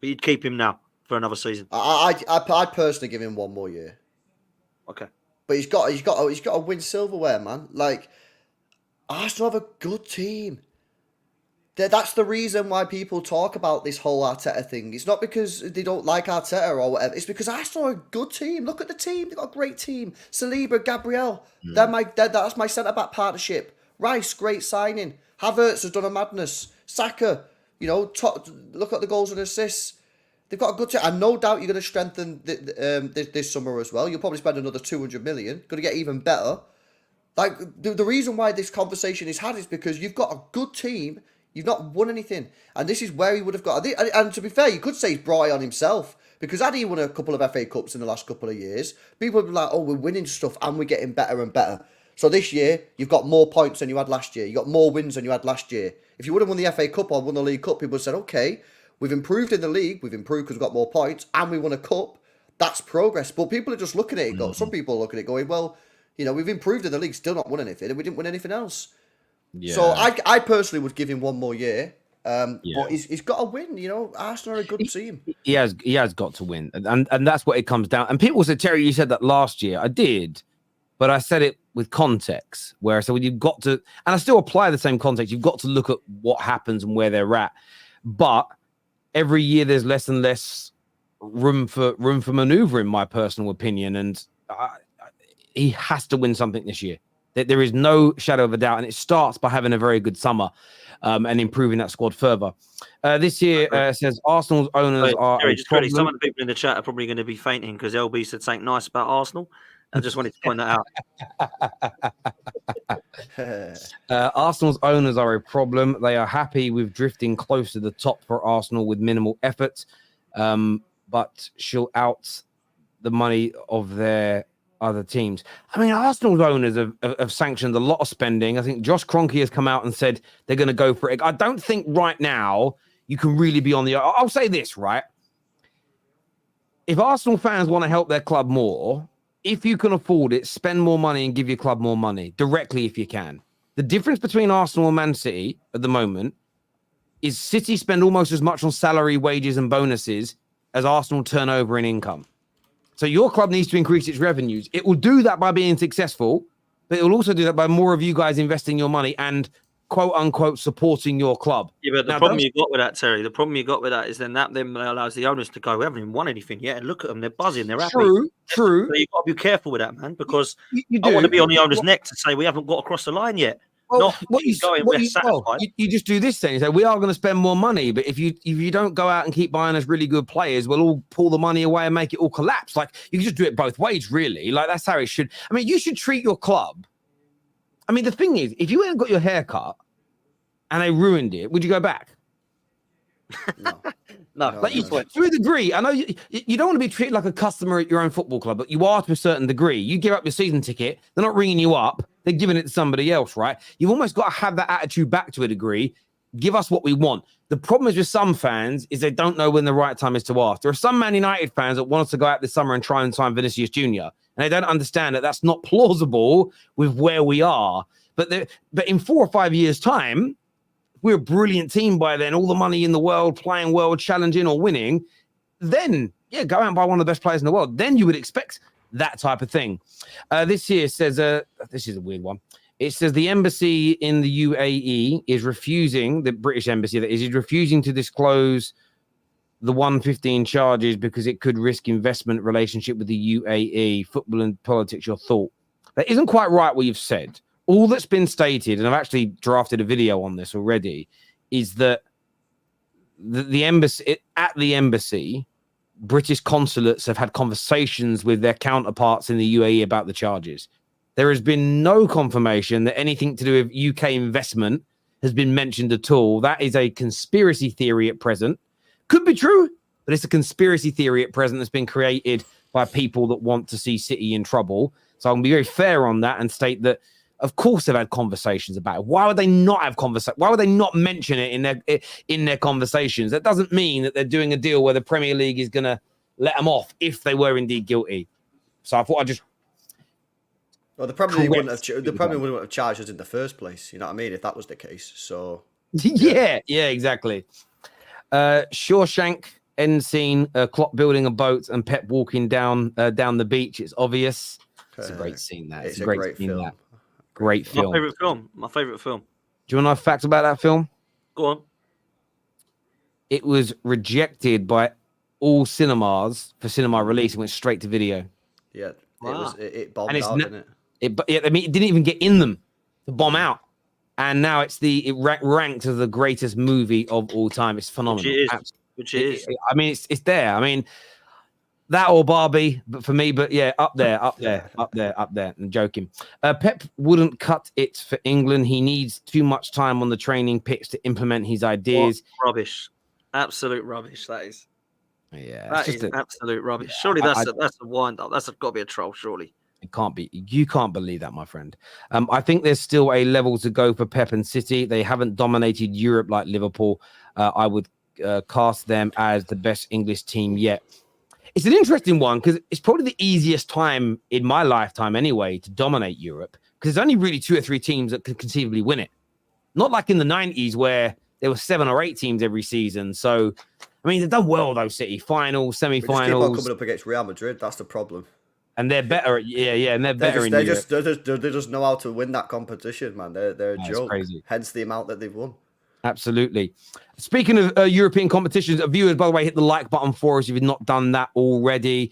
But you'd keep him now for another season. I'd personally give him one more year. Okay. But he's got to win silverware, man. Like, Arsenal have a good team. That's the reason why people talk about this whole Arteta thing. It's not because they don't like Arteta or whatever. It's because Arsenal are a good team. Look at the team. They've got a great team. Saliba, Gabriel. That's my centre-back partnership. Rice, great signing. Havertz has done a madness. Saka, look at the goals and assists. They've got a good team. And no doubt you're going to strengthen this summer as well. You'll probably spend another 200 million. Going to get even better. Like, the reason why this conversation is had is because you've got a good team. You've not won anything. And this is where he would have got. And to be fair, you could say he's brought it on himself. Because had he won a couple of FA Cups in the last couple of years, people would be like, oh, we're winning stuff and we're getting better and better. So this year, you've got more points than you had last year. You got more wins than you had last year. If you would have won the FA Cup or won the League Cup, people would have said, okay, we've improved in the league. We've improved because we've got more points and we won a cup. That's progress. But people are just looking at it. Some people are looking at it going, well, we've improved in the league, still not won anything, and we didn't win anything else. Yeah. So I personally would give him one more year. But he's got to win. Arsenal are a good team. He has got to win, and that's what it comes down. And people said, Terry, you said that last year. I did, but I said it with context. Where I said, well, you've got to, and I still apply the same context. You've got to look at what happens and where they're at. But every year, there's less and less room for maneuver, in my personal opinion. And he has to win something this year. There is no shadow of a doubt, and it starts by having a very good summer. And improving that squad further. This year says Arsenal's owners are. Sorry, just quickly, some of the people in the chat are probably going to be fainting because LB said something nice about Arsenal. I just wanted to point that out. Arsenal's owners are a problem. They are happy with drifting close to the top for Arsenal with minimal effort, but she'll out the money of their other teams. I mean, Arsenal's owners have sanctioned a lot of spending. I think Josh Kroenke has come out and said they're going to go for it. I don't think right now you can really be on the... I'll say this, right? If Arsenal fans want to help their club more, if you can afford it, spend more money and give your club more money directly if you can. The difference between Arsenal and Man City at the moment is City spend almost as much on salary, wages and bonuses as Arsenal turnover and income. So your club needs to increase its revenues. It will do that by being successful, but it will also do that by more of you guys investing your money and quote unquote supporting your club. Yeah, but the problem you got with that, Terry, is then that allows the owners to go, we haven't even won anything yet. And look at them, they're buzzing, they're happy. True. So you've got to be careful with that, man, because you I want to be on the owner's neck to say we haven't got across the line yet. Well, you just do this thing. You say we are going to spend more money, but if you don't go out and keep buying us really good players, we'll all pull the money away and make it all collapse. Like, you can just do it both ways, really. Like, that's how it should. I mean, you should treat your club. I mean, the thing is, if you hadn't got your hair cut and they ruined it, would you go back? No. Like, to a degree, I know you don't want to be treated like a customer at your own football club, but you are to a certain degree. You give up your season ticket, they're not ringing you up, they're giving it to somebody else, right? You've almost got to have that attitude back to a degree. Give us what we want. The problem is with some fans is they don't know when the right time is to ask. There are some Man United fans that want us to go out this summer and try and sign Vinicius Jr. And they don't understand that that's not plausible with where we are. But in 4 or 5 years' time, we're a brilliant team by then, all the money in the world, playing world, challenging or winning, then, yeah, go out and buy one of the best players in the world. Then you would expect that type of thing. This here says, this is a weird one. It says the embassy in the UAE is refusing, the British embassy that is refusing to disclose the 115 charges because it could risk investment relationship with the UAE. Football and politics, your thought. That isn't quite right what you've said. All that's been stated, and I've actually drafted a video on this already, is that the embassy, British consulates have had conversations with their counterparts in the UAE about the charges. There has been no confirmation that anything to do with UK investment has been mentioned at all. That is a conspiracy theory at present. Could be true, but it's a conspiracy theory at present that's been created by people that want to see City in trouble. So I'm going to be very fair on that and state that Of course, they've had conversations about it. Why would they not have conversation? Why would they not mention it in their conversations? That doesn't mean that they're doing a deal where the Premier League is going to let them off if they were indeed guilty. So I thought I'd just. Well, they probably wouldn't have charged us in the first place. You know what I mean? If that was the case. So. Yeah, exactly. Shawshank end scene, Klopp building a boat and Pep walking down the beach. It's obvious. It's a great scene. It's a great scene, film. Great film. My favorite film. Do you want to know facts about that film? Go on. It was rejected by all cinemas for cinema release. It went straight to video. Yeah, Wow. it bombed out, didn't it? I mean, it didn't even get in them to bomb out. And now it ranked as the greatest movie of all time. It's phenomenal. Which it is. I mean, it's there. I mean, that or Barbie, but for me, but yeah, up there. I'm joking. Pep wouldn't cut it for England. He needs too much time on the training pitch to implement his ideas. What rubbish. Absolute rubbish, that is. Yeah. That is absolute rubbish. Yeah, surely that's a wind up. That's got to be a troll, surely. It can't be. You can't believe that, my friend. I think there's still a level to go for Pep and City. They haven't dominated Europe like Liverpool. I would cast them as the best English team yet. It's an interesting one because it's probably the easiest time in my lifetime anyway to dominate Europe because there's only really 2 or 3 teams that can conceivably win it. Not like in the 90s where there were 7 or 8 teams every season. So, I mean, they've done well, though, City. Finals, semi-finals. They just keep on coming up against Real Madrid. That's the problem. And they're better. And they're better in Europe. They just know how to win that competition, man. They're a joke. Crazy. Hence the amount that they've won. Absolutely. Speaking of European competitions, viewers, by the way, hit the like button for us if you've not done that already.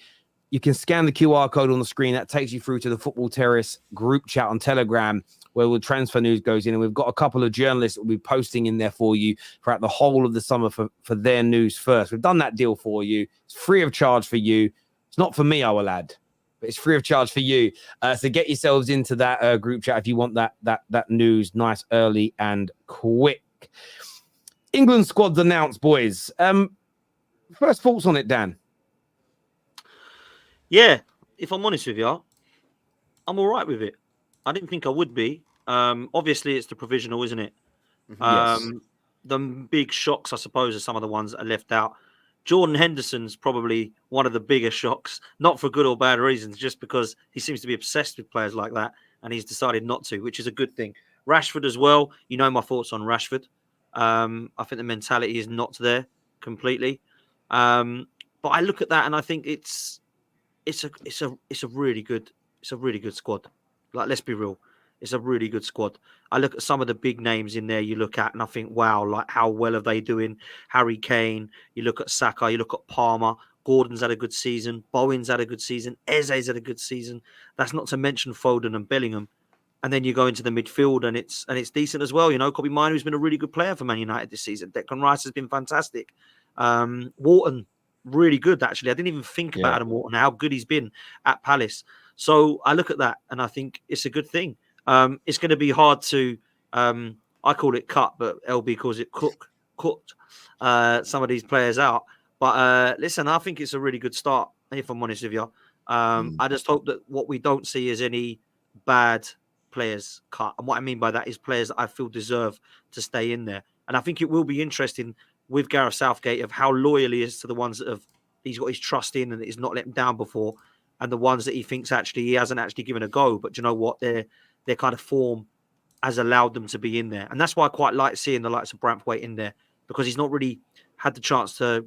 You can scan the QR code on the screen. That takes you through to the Football Terrace group chat on Telegram, where the transfer news goes in. And we've got a couple of journalists that will be posting in there for you throughout the whole of the summer for their news first. We've done that deal for you. It's free of charge for you. It's not for me, I will add, but it's free of charge for you. So get yourselves into that group chat if you want that news nice, early, and quick. England squad's announced, boys. First thoughts on it, Dan? Yeah, if I'm honest with you, I'm all right with it. I didn't think I would be. Obviously, it's the provisional, isn't it? Yes. The big shocks, I suppose, are some of the ones that are left out. Jordan Henderson's probably one of the bigger shocks, not for good or bad reasons, just because he seems to be obsessed with players like that, and he's decided not to, which is a good thing. Rashford as well. You know my thoughts on Rashford. I think the mentality is not there completely. But I look at that and I think it's a really good squad. Like, let's be real, it's a really good squad. I look at some of the big names in there. You look at and I think, wow, like how well are they doing? Harry Kane. You look at Saka. You look at Palmer. Gordon's had a good season. Bowen's had a good season. Eze's had a good season. That's not to mention Foden and Bellingham. And then you go into the midfield and it's decent as well. You know, Kobe Mainoo's been a really good player for Man United this season. Declan Rice has been fantastic. Wharton, really good, actually. I didn't even think about Adam Wharton, how good he's been at Palace. So I look at that and I think it's a good thing. It's going to be hard to, I call it cut, but LB calls it cooked some of these players out. But listen, I think it's a really good start, if I'm honest with you. I just hope that what we don't see is any bad players cut. And what I mean by that is players that I feel deserve to stay in there. And I think it will be interesting with Gareth Southgate of how loyal he is to the ones that he's got his trust in and he's not let him down before, and the ones that he thinks actually he hasn't actually given a go. But you know what? Their kind of form has allowed them to be in there. And that's why I quite like seeing the likes of Branthwaite in there, because he's not really had the chance to,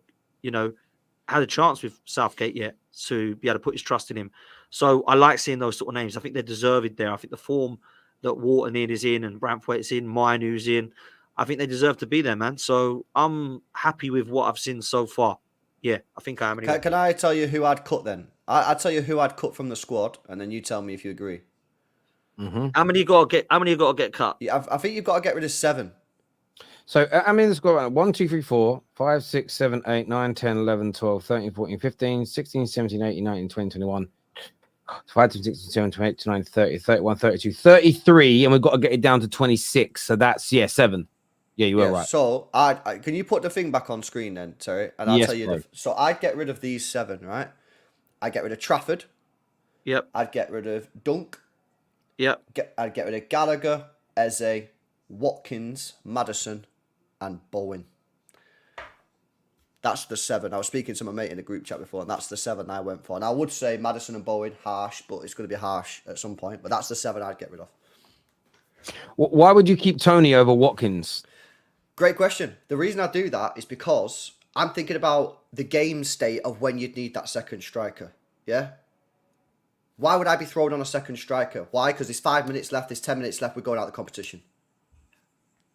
had a chance with Southgate yet to be able to put his trust in him. So I like seeing those sort of names. I think they're deserved there. I think the form that Wharton is in and Branthwaite's in, Mainoo's in, I think they deserve to be there, man. So I'm happy with what I've seen so far. Yeah, I think I am. Anyway. Can I tell you who I'd cut then? I'd tell you who I'd cut from the squad, and then you tell me if you agree. Mm-hmm. How many you got to get cut? Yeah, I think you've got to get rid of 7. So, I mean, the squad 1, 2, 3, 4, 5, 6, 7, 8, 9, 10, 11, 12, 13, 14, 15, 16, 17, 18, 19, 20, 21, 5, 6, 7, 28, 29, 30, 31, 32, 33, and we've got to get it down to 26. So that's, 7. Yeah, you were right. So, I can you put the thing back on screen then, Terry? And I'll tell you. So, I'd get rid of these 7, right? I'd get rid of Trafford. Yep. I'd get rid of Dunk. Yeah. I'd get rid of Gallagher, Eze, Watkins, Maddison, and Bowen. That's the 7. I was speaking to my mate in the group chat before, and that's the 7 I went for. And I would say Maddison and Bowen, harsh, but it's going to be harsh at some point. But that's the 7 I'd get rid of. Why would you keep Tony over Watkins? Great question. The reason I do that is because I'm thinking about the game state of when you'd need that second striker. Yeah? Why would I be throwing on a second striker? Why? Because there's 5 minutes left, there's 10 minutes left, we're going out of the competition.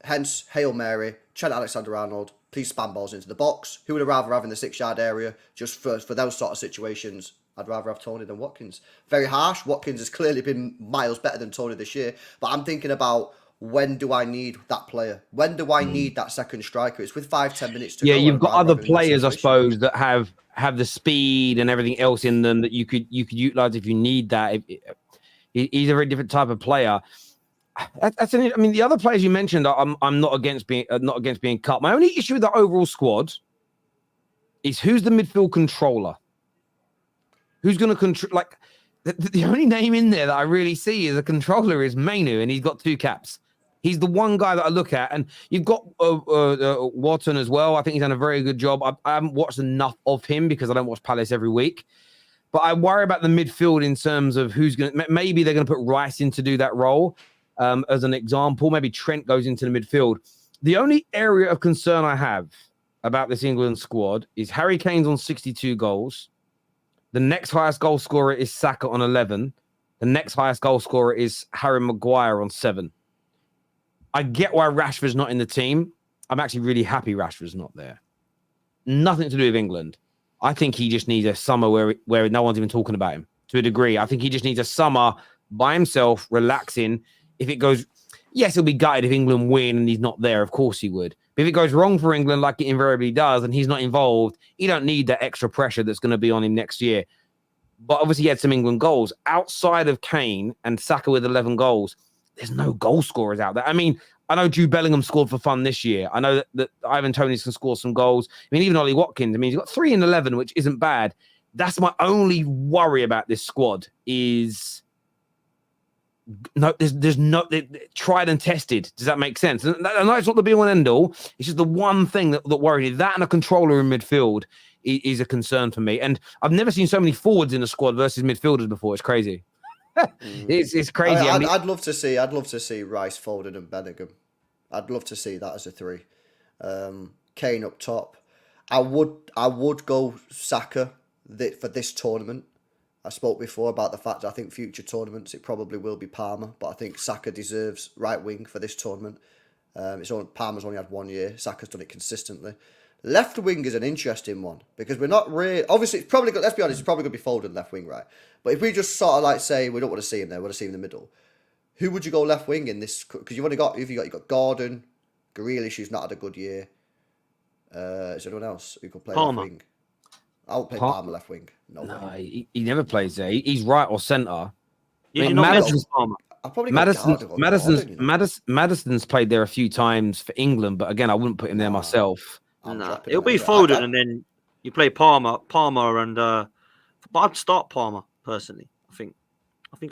Hence, Hail Mary, Trent Alexander-Arnold, please spam balls into the box. Who would I rather have in the 6-yard area? Just for those sort of situations, I'd rather have Tony than Watkins. Very harsh. Watkins has clearly been miles better than Tony this year. But I'm thinking about, when do I need that player? When do I need that second striker? It's with 5-10 minutes to go. Yeah, you've got other have him in that players, I situation. suppose, that have the speed and everything else in them that you could utilize if you need that. He's a very different type of player. I mean, the other players you mentioned, I'm not against being cut. My only issue with the overall squad is who's the midfield controller. Who's going to control? Like the only name in there that I really see as a controller is Mainu, and he's got 2 caps. He's the one guy that I look at, and you've got Watson as well. I think he's done a very good job. I haven't watched enough of him because I don't watch Palace every week. But I worry about the midfield in terms of who's going to. Maybe they're going to put Rice in to do that role. As an example, maybe Trent goes into the midfield. The only area of concern I have about this England squad is Harry Kane's on 62 goals. The next highest goal scorer is Saka on 11. The next highest goal scorer is Harry Maguire on 7. I get why Rashford's not in the team. I'm actually really happy Rashford's not there. Nothing to do with England. I think he just needs a summer where no one's even talking about him to a degree. I think he just needs a summer by himself, relaxing. If it goes, yes, he'll be gutted if England win and he's not there. Of course he would. But if it goes wrong for England, like it invariably does, and he's not involved, he don't need that extra pressure that's going to be on him next year. But obviously he had some England goals. Outside of Kane and Saka with 11 goals, there's no goal scorers out there. I mean, I know Jude Bellingham scored for fun this year. I know that Ivan Toney's can score some goals. I mean, even Ollie Watkins, I mean, he's got 3 in 11, which isn't bad. That's my only worry about this squad is... No, there's no tried and tested. Does that make sense? And that's not the be all and end all. It's just the one thing that worries me. That and a controller in midfield is a concern for me. And I've never seen so many forwards in a squad versus midfielders before. It's crazy. It's crazy. I'd love to see Rice, Foden, and Bellingham. I'd love to see that as a 3. Kane up top. I would go Saka for this tournament. I spoke before about the fact that I think future tournaments it probably will be Palmer, but I think Saka deserves right wing for this tournament. Palmer's only had 1 year. Saka's done it consistently. Left wing is an interesting one because we're not really. Obviously, it's probably. Let's be honest. It's probably going to be Foden left wing, right? But if we just sort of like say we don't want to see him there, we want to see him in the middle. Who would you go left wing in this? Because you've got Gordon, Grealish, who's not had a good year. Is there anyone else who could play Palmer. left wing? I won't play Palmer left wing. No, he never plays there. He's right or centre. Madison's Palmer. I'll probably go Madison's played there a few times for England, but again, I wouldn't put him there myself. No, it'll be Foden, and then you play Palmer, and but I'd start Palmer personally. I think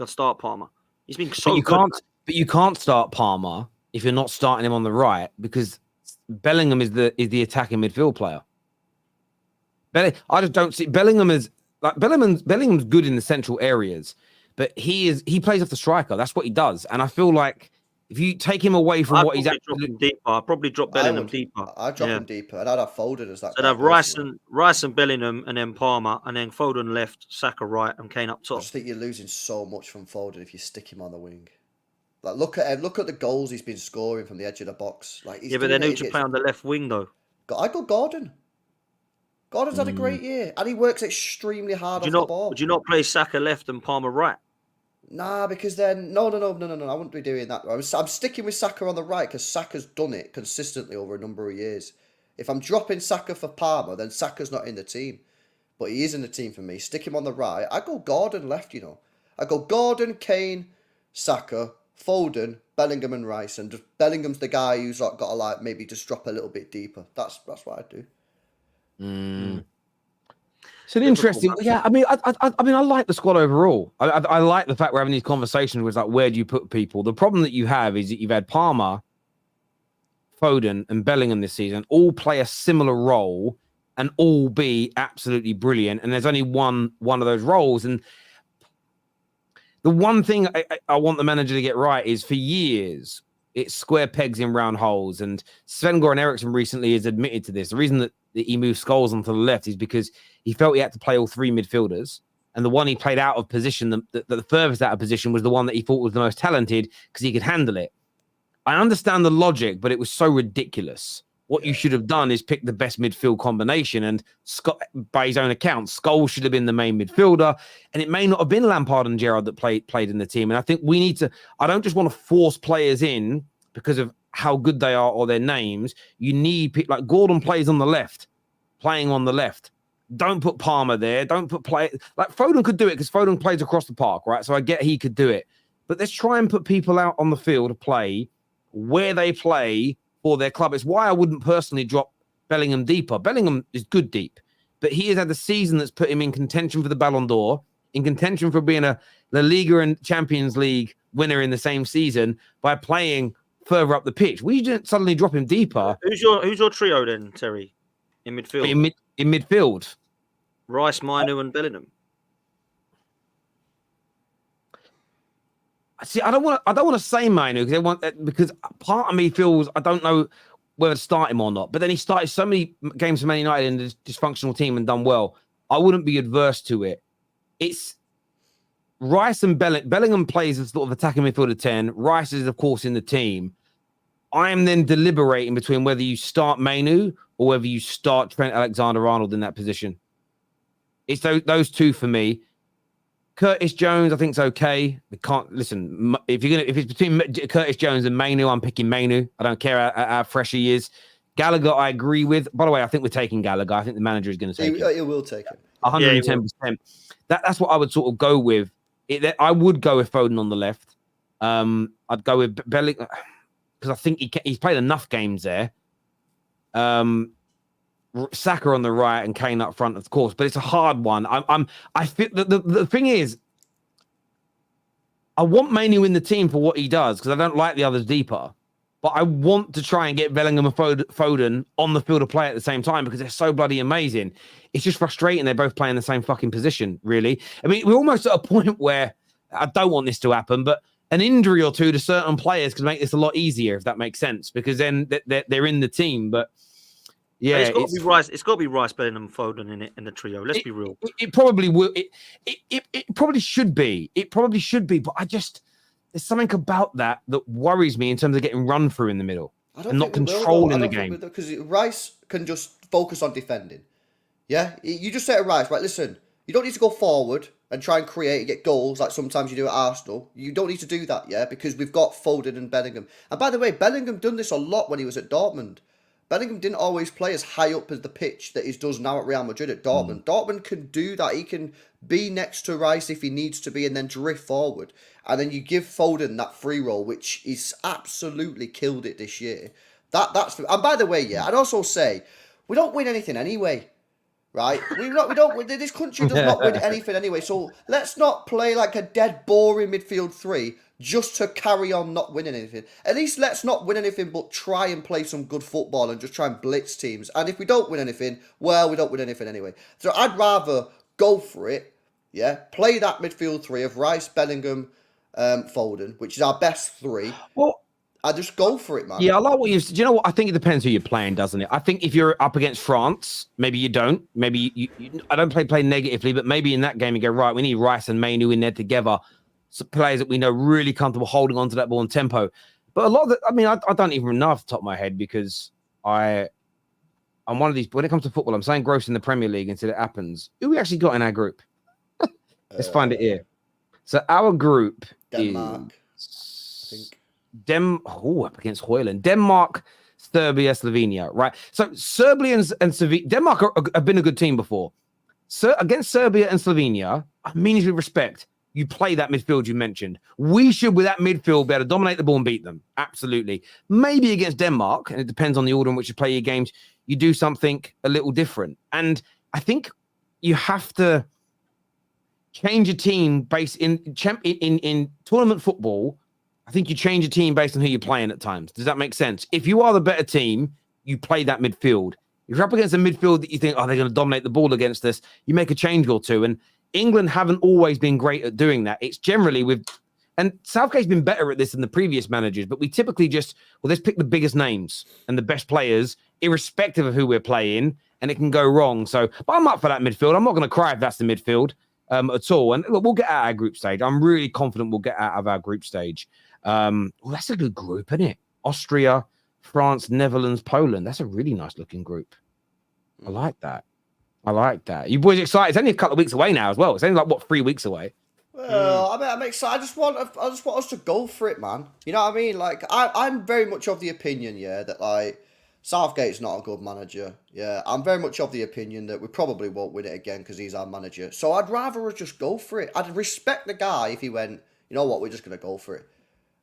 I'd start Palmer. He's been so good. But you can't start Palmer if you're not starting him on the right because Bellingham is the attacking midfield player. I just don't see Bellingham as like Bellingham's good in the central areas, but he plays off the striker. That's what he does, and I feel like if you take him away from what he's actually, I'd probably drop Bellingham deeper. I'd drop him deeper, and I'd have Foden as that. So I'd have Rice and Bellingham, and then Palmer, and then Foden left, Saka right, and Kane up top. I just think you're losing so much from Foden if you stick him on the wing. Like look at the goals he's been scoring from the edge of the box. Like but then who to play on the left wing though? I'd go Gordon. Gordon's had a great year, and he works extremely hard off the ball. Would you not play Saka left and Palmer right? Nah, because then no. I wouldn't be doing that. I'm sticking with Saka on the right because Saka's done it consistently over a number of years. If I'm dropping Saka for Palmer, then Saka's not in the team, but he is in the team for me. Stick him on the right. I go Gordon left. I go Gordon, Kane, Saka, Foden, Bellingham, and Rice, and just Bellingham's the guy who's got to maybe just drop a little bit deeper. That's what I do. It's an Liverpool interesting. must- Yeah, I mean, I like the squad overall. I like the fact we're having these conversations with like, where do you put people? The problem that you have is that you've had Palmer, Foden, and Bellingham this season all play a similar role and all be absolutely brilliant. And there's only one of those roles. And the one thing I want the manager to get right is, for years, it's square pegs in round holes. And Sven-Goran Eriksson recently has admitted to this. The reason that he moved Scholes onto the left is because he felt he had to play all three midfielders. And the one he played out of position, the furthest out of position, was the one that he thought was the most talented because he could handle it. I understand the logic, but it was so ridiculous. What you should have done is pick the best midfield combination. And Scott, by his own account, Scholes should have been the main midfielder. And it may not have been Lampard and Gerrard that played in the team. And I think we need to, I don't just want to force players in because of how good they are or their names. You need people like Gordon plays on the left, playing on the left. Don't put Palmer there. Don't put like Foden could do it because Foden plays across the park, right? So I get he could do it. But let's try and put people out on the field to play where they play for their club. It's why I wouldn't personally drop Bellingham deeper. Bellingham is good deep, but he has had the season that's put him in contention for the Ballon d'Or, in contention for being a La Liga and Champions League winner in the same season by playing further up the pitch. We didn't suddenly drop him deeper. Who's your trio then, Terry, in midfield? In midfield, Rice, Mainu, and Bellingham. See, I don't want to say Mainu because part of me feels I don't know whether to start him or not. But then he started so many games for Man United in this dysfunctional team and done well. I wouldn't be adverse to it. It's Rice and Bellingham plays as sort of attacking midfielder 10. Rice is, of course, in the team. I am then deliberating between whether you start Mainu or whether you start Trent Alexander-Arnold in that position. It's those two for me. Curtis Jones, I think, is okay. We can't listen. If it's between Curtis Jones and Mainu, I'm picking Mainu. I don't care how fresh he is. Gallagher, I agree with. By the way, I think we're taking Gallagher. I think the manager is going to take him. He will take him. 110%. That's what I would sort of go with. I would go with Foden on the left. I'd go with Bellingham because I think he's played enough games there. Saka on the right and Kane up front, of course, but it's a hard one. I feel the thing is, I want Mainu in the team for what he does because I don't like the others deeper, but I want to try and get Bellingham and Foden on the field of play at the same time because they're so bloody amazing. It's just frustrating. They're both playing the same fucking position, really. I mean, we're almost at a point where I don't want this to happen, but an injury or two to certain players could make this a lot easier, if that makes sense, because then they're in the team, but yeah, it's got to be Rice. It's got to be Rice, Bellingham, Foden in the trio. Let's be real. It probably will. It probably should be. It probably should be. But there's something about that worries me in terms of getting run through in the middle and not controlling the game. Because Rice can just focus on defending. Yeah, you just say to Rice, right? Listen, you don't need to go forward and try and create and get goals like sometimes you do at Arsenal. You don't need to do that, yeah, because we've got Foden and Bellingham. And by the way, Bellingham done this a lot when he was at Dortmund. Bellingham didn't always play as high up as the pitch that he does now at Real Madrid at Dortmund. Dortmund can do that. He can be next to Rice if he needs to be and then drift forward. And then you give Foden that free roll, which is absolutely killed it this year. That's and by the way, yeah, I'd also say we don't win anything anyway. Right? We don't this country does not win anything anyway. So let's not play like a dead boring midfield three just to carry on not winning anything. At least let's not win anything but try and play some good football and just try and blitz teams. And if we don't win anything, well, we don't win anything anyway. So I'd rather go for it, yeah, play that midfield three of Rice, Bellingham, Foden, which is our best three. Well, I just go for it, man. Yeah, I like what you said. Do you know what? I think it depends who you're playing, doesn't it? I think if you're up against France, maybe you don't. Maybe you I don't play negatively, but maybe in that game you go, right, we need Rice and Mainu in there together. Some players that we know really comfortable holding on to that ball in tempo. But a lot of I don't even know off the top of my head because I'm one of these, when it comes to football, I'm saying gross in the Premier League until it happens. Who we actually got in our group? Let's find it here. So our group Denmark, is... I think. Up against Hoyland. Denmark, Serbia, Slovenia, right? So Serbia and Slovenia, Denmark have been a good team before. So against Serbia and Slovenia, I mean with respect, you play that midfield you mentioned. We should, with that midfield, be able to dominate the ball and beat them. Absolutely. Maybe against Denmark, and it depends on the order in which you play your games, you do something a little different. And I think you have to change a team based in tournament football. I think you change a team based on who you're playing at times. Does that make sense? If you are the better team, you play that midfield. If you're up against a midfield that you think, oh, they're going to dominate the ball against us, you make a change or two. And England haven't always been great at doing that. It's generally and Southgate's been better at this than the previous managers, but we typically let's pick the biggest names and the best players, irrespective of who we're playing, and it can go wrong. So, but I'm up for that midfield. I'm not going to cry if that's the midfield at all. And look, we'll get out of our group stage. I'm really confident we'll get out of our group stage. Well, that's a good group, isn't it? Austria, France, Netherlands, Poland. That's a really nice looking group. I like that. You boys excited? It's only a couple of weeks away now as well. It's only like 3 weeks away. Well, I'm excited. I just want us to go for it, man. You know what I mean? Like, I'm very much of the opinion, that like Southgate's not a good manager. Yeah, I'm very much of the opinion that we probably won't win it again because he's our manager. So I'd rather us just go for it. I'd respect the guy if he went, you know what, we're just gonna go for it.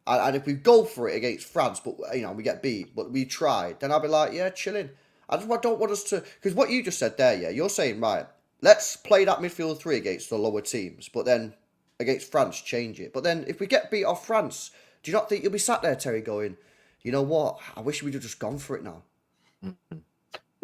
And if we go for it against France, but we get beat, but we tried, then I'd be like, yeah, chilling. I don't want us to, because what you just said there, you're saying, right, let's play that midfield three against the lower teams, but then against France, change it. But then if we get beat off France, do you not think you'll be sat there, Terry, going, you know what? I wish we'd have just gone for it now.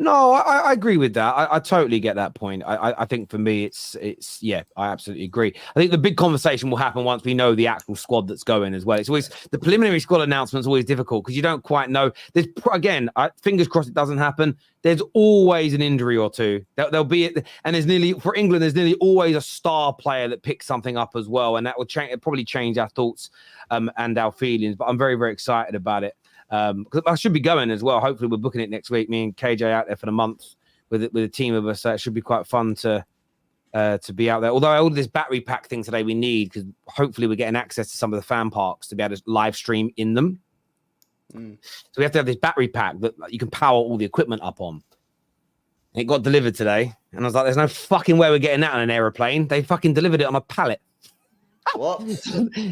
No, I agree with that. I totally get that point. I think for me, it's I absolutely agree. I think the big conversation will happen once we know the actual squad that's going as well. It's always the preliminary squad announcement is always difficult because you don't quite know. There's fingers crossed it doesn't happen. There's always an injury or two. There'll be, and for England, there's nearly always a star player that picks something up as well, and that will probably change our thoughts and our feelings. But I'm very, very excited about it. Because I should be going as well. Hopefully, we're booking it next week. Me and KJ out there for the month with a team of us. So it should be quite fun to be out there. Although I ordered this battery pack thing today, we need because hopefully we're getting access to some of the fan parks to be able to live stream in them. So we have to have this battery pack that you can power all the equipment up on. It got delivered today, and I was like, "There's no fucking way we're getting that on an aeroplane." They fucking delivered it on a pallet. What?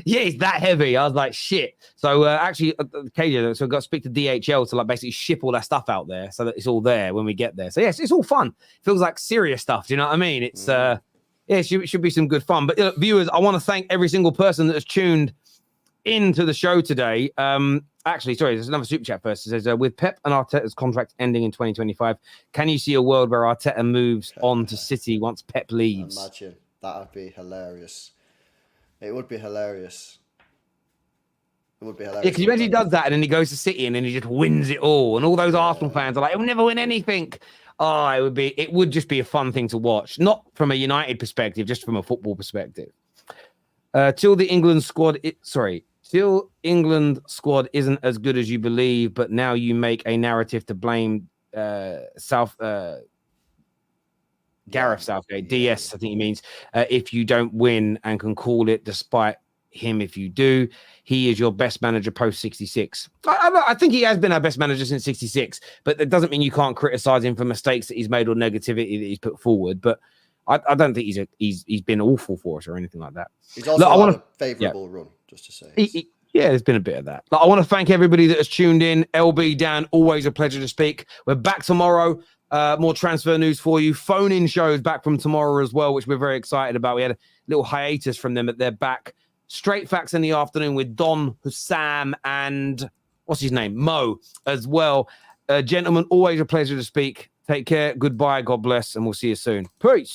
Yeah, it's that heavy. I was like, shit. So actually, KJ, so I've got to speak to DHL to like basically ship all that stuff out there so that it's all there when we get there. So yes, it's all fun. Feels like serious stuff. Do you know what I mean? It's it should be some good fun. But viewers, I want to thank every single person that has tuned into the show today. Actually, sorry, there's another super chat first. It says, with Pep and Arteta's contract ending in 2025, can you see a world where Arteta moves on to City once Pep leaves? Imagine. That would be hilarious. It would be hilarious. Yeah, because you imagine he does that and then he goes to City and then he just wins it all. And all those Arsenal fans are like, he'll never win anything. Oh, it would just be a fun thing to watch. Not from a United perspective, just from a football perspective. Till England squad isn't as good as you believe, but now you make a narrative to blame Gareth Southgate, DS, I think he means, if you don't win and can call it despite him if you do. He is your best manager post 66. I think he has been our best manager since 66, but that doesn't mean you can't criticize him for mistakes that he's made or negativity that he's put forward. But I don't think he's been awful for us or anything like that. He's also had a favourable run, just to say. Yeah, there's been a bit of that. I want to thank everybody that has tuned in. LB, Dan, always a pleasure to speak. We're back tomorrow. More transfer news for you. Phone-in shows back from tomorrow as well, which we're very excited about. We had a little hiatus from them, but they're back. Straight Facts in the afternoon with Don, Hussam, and what's his name? Mo as well. Gentlemen, always a pleasure to speak. Take care. Goodbye. God bless. And we'll see you soon. Peace.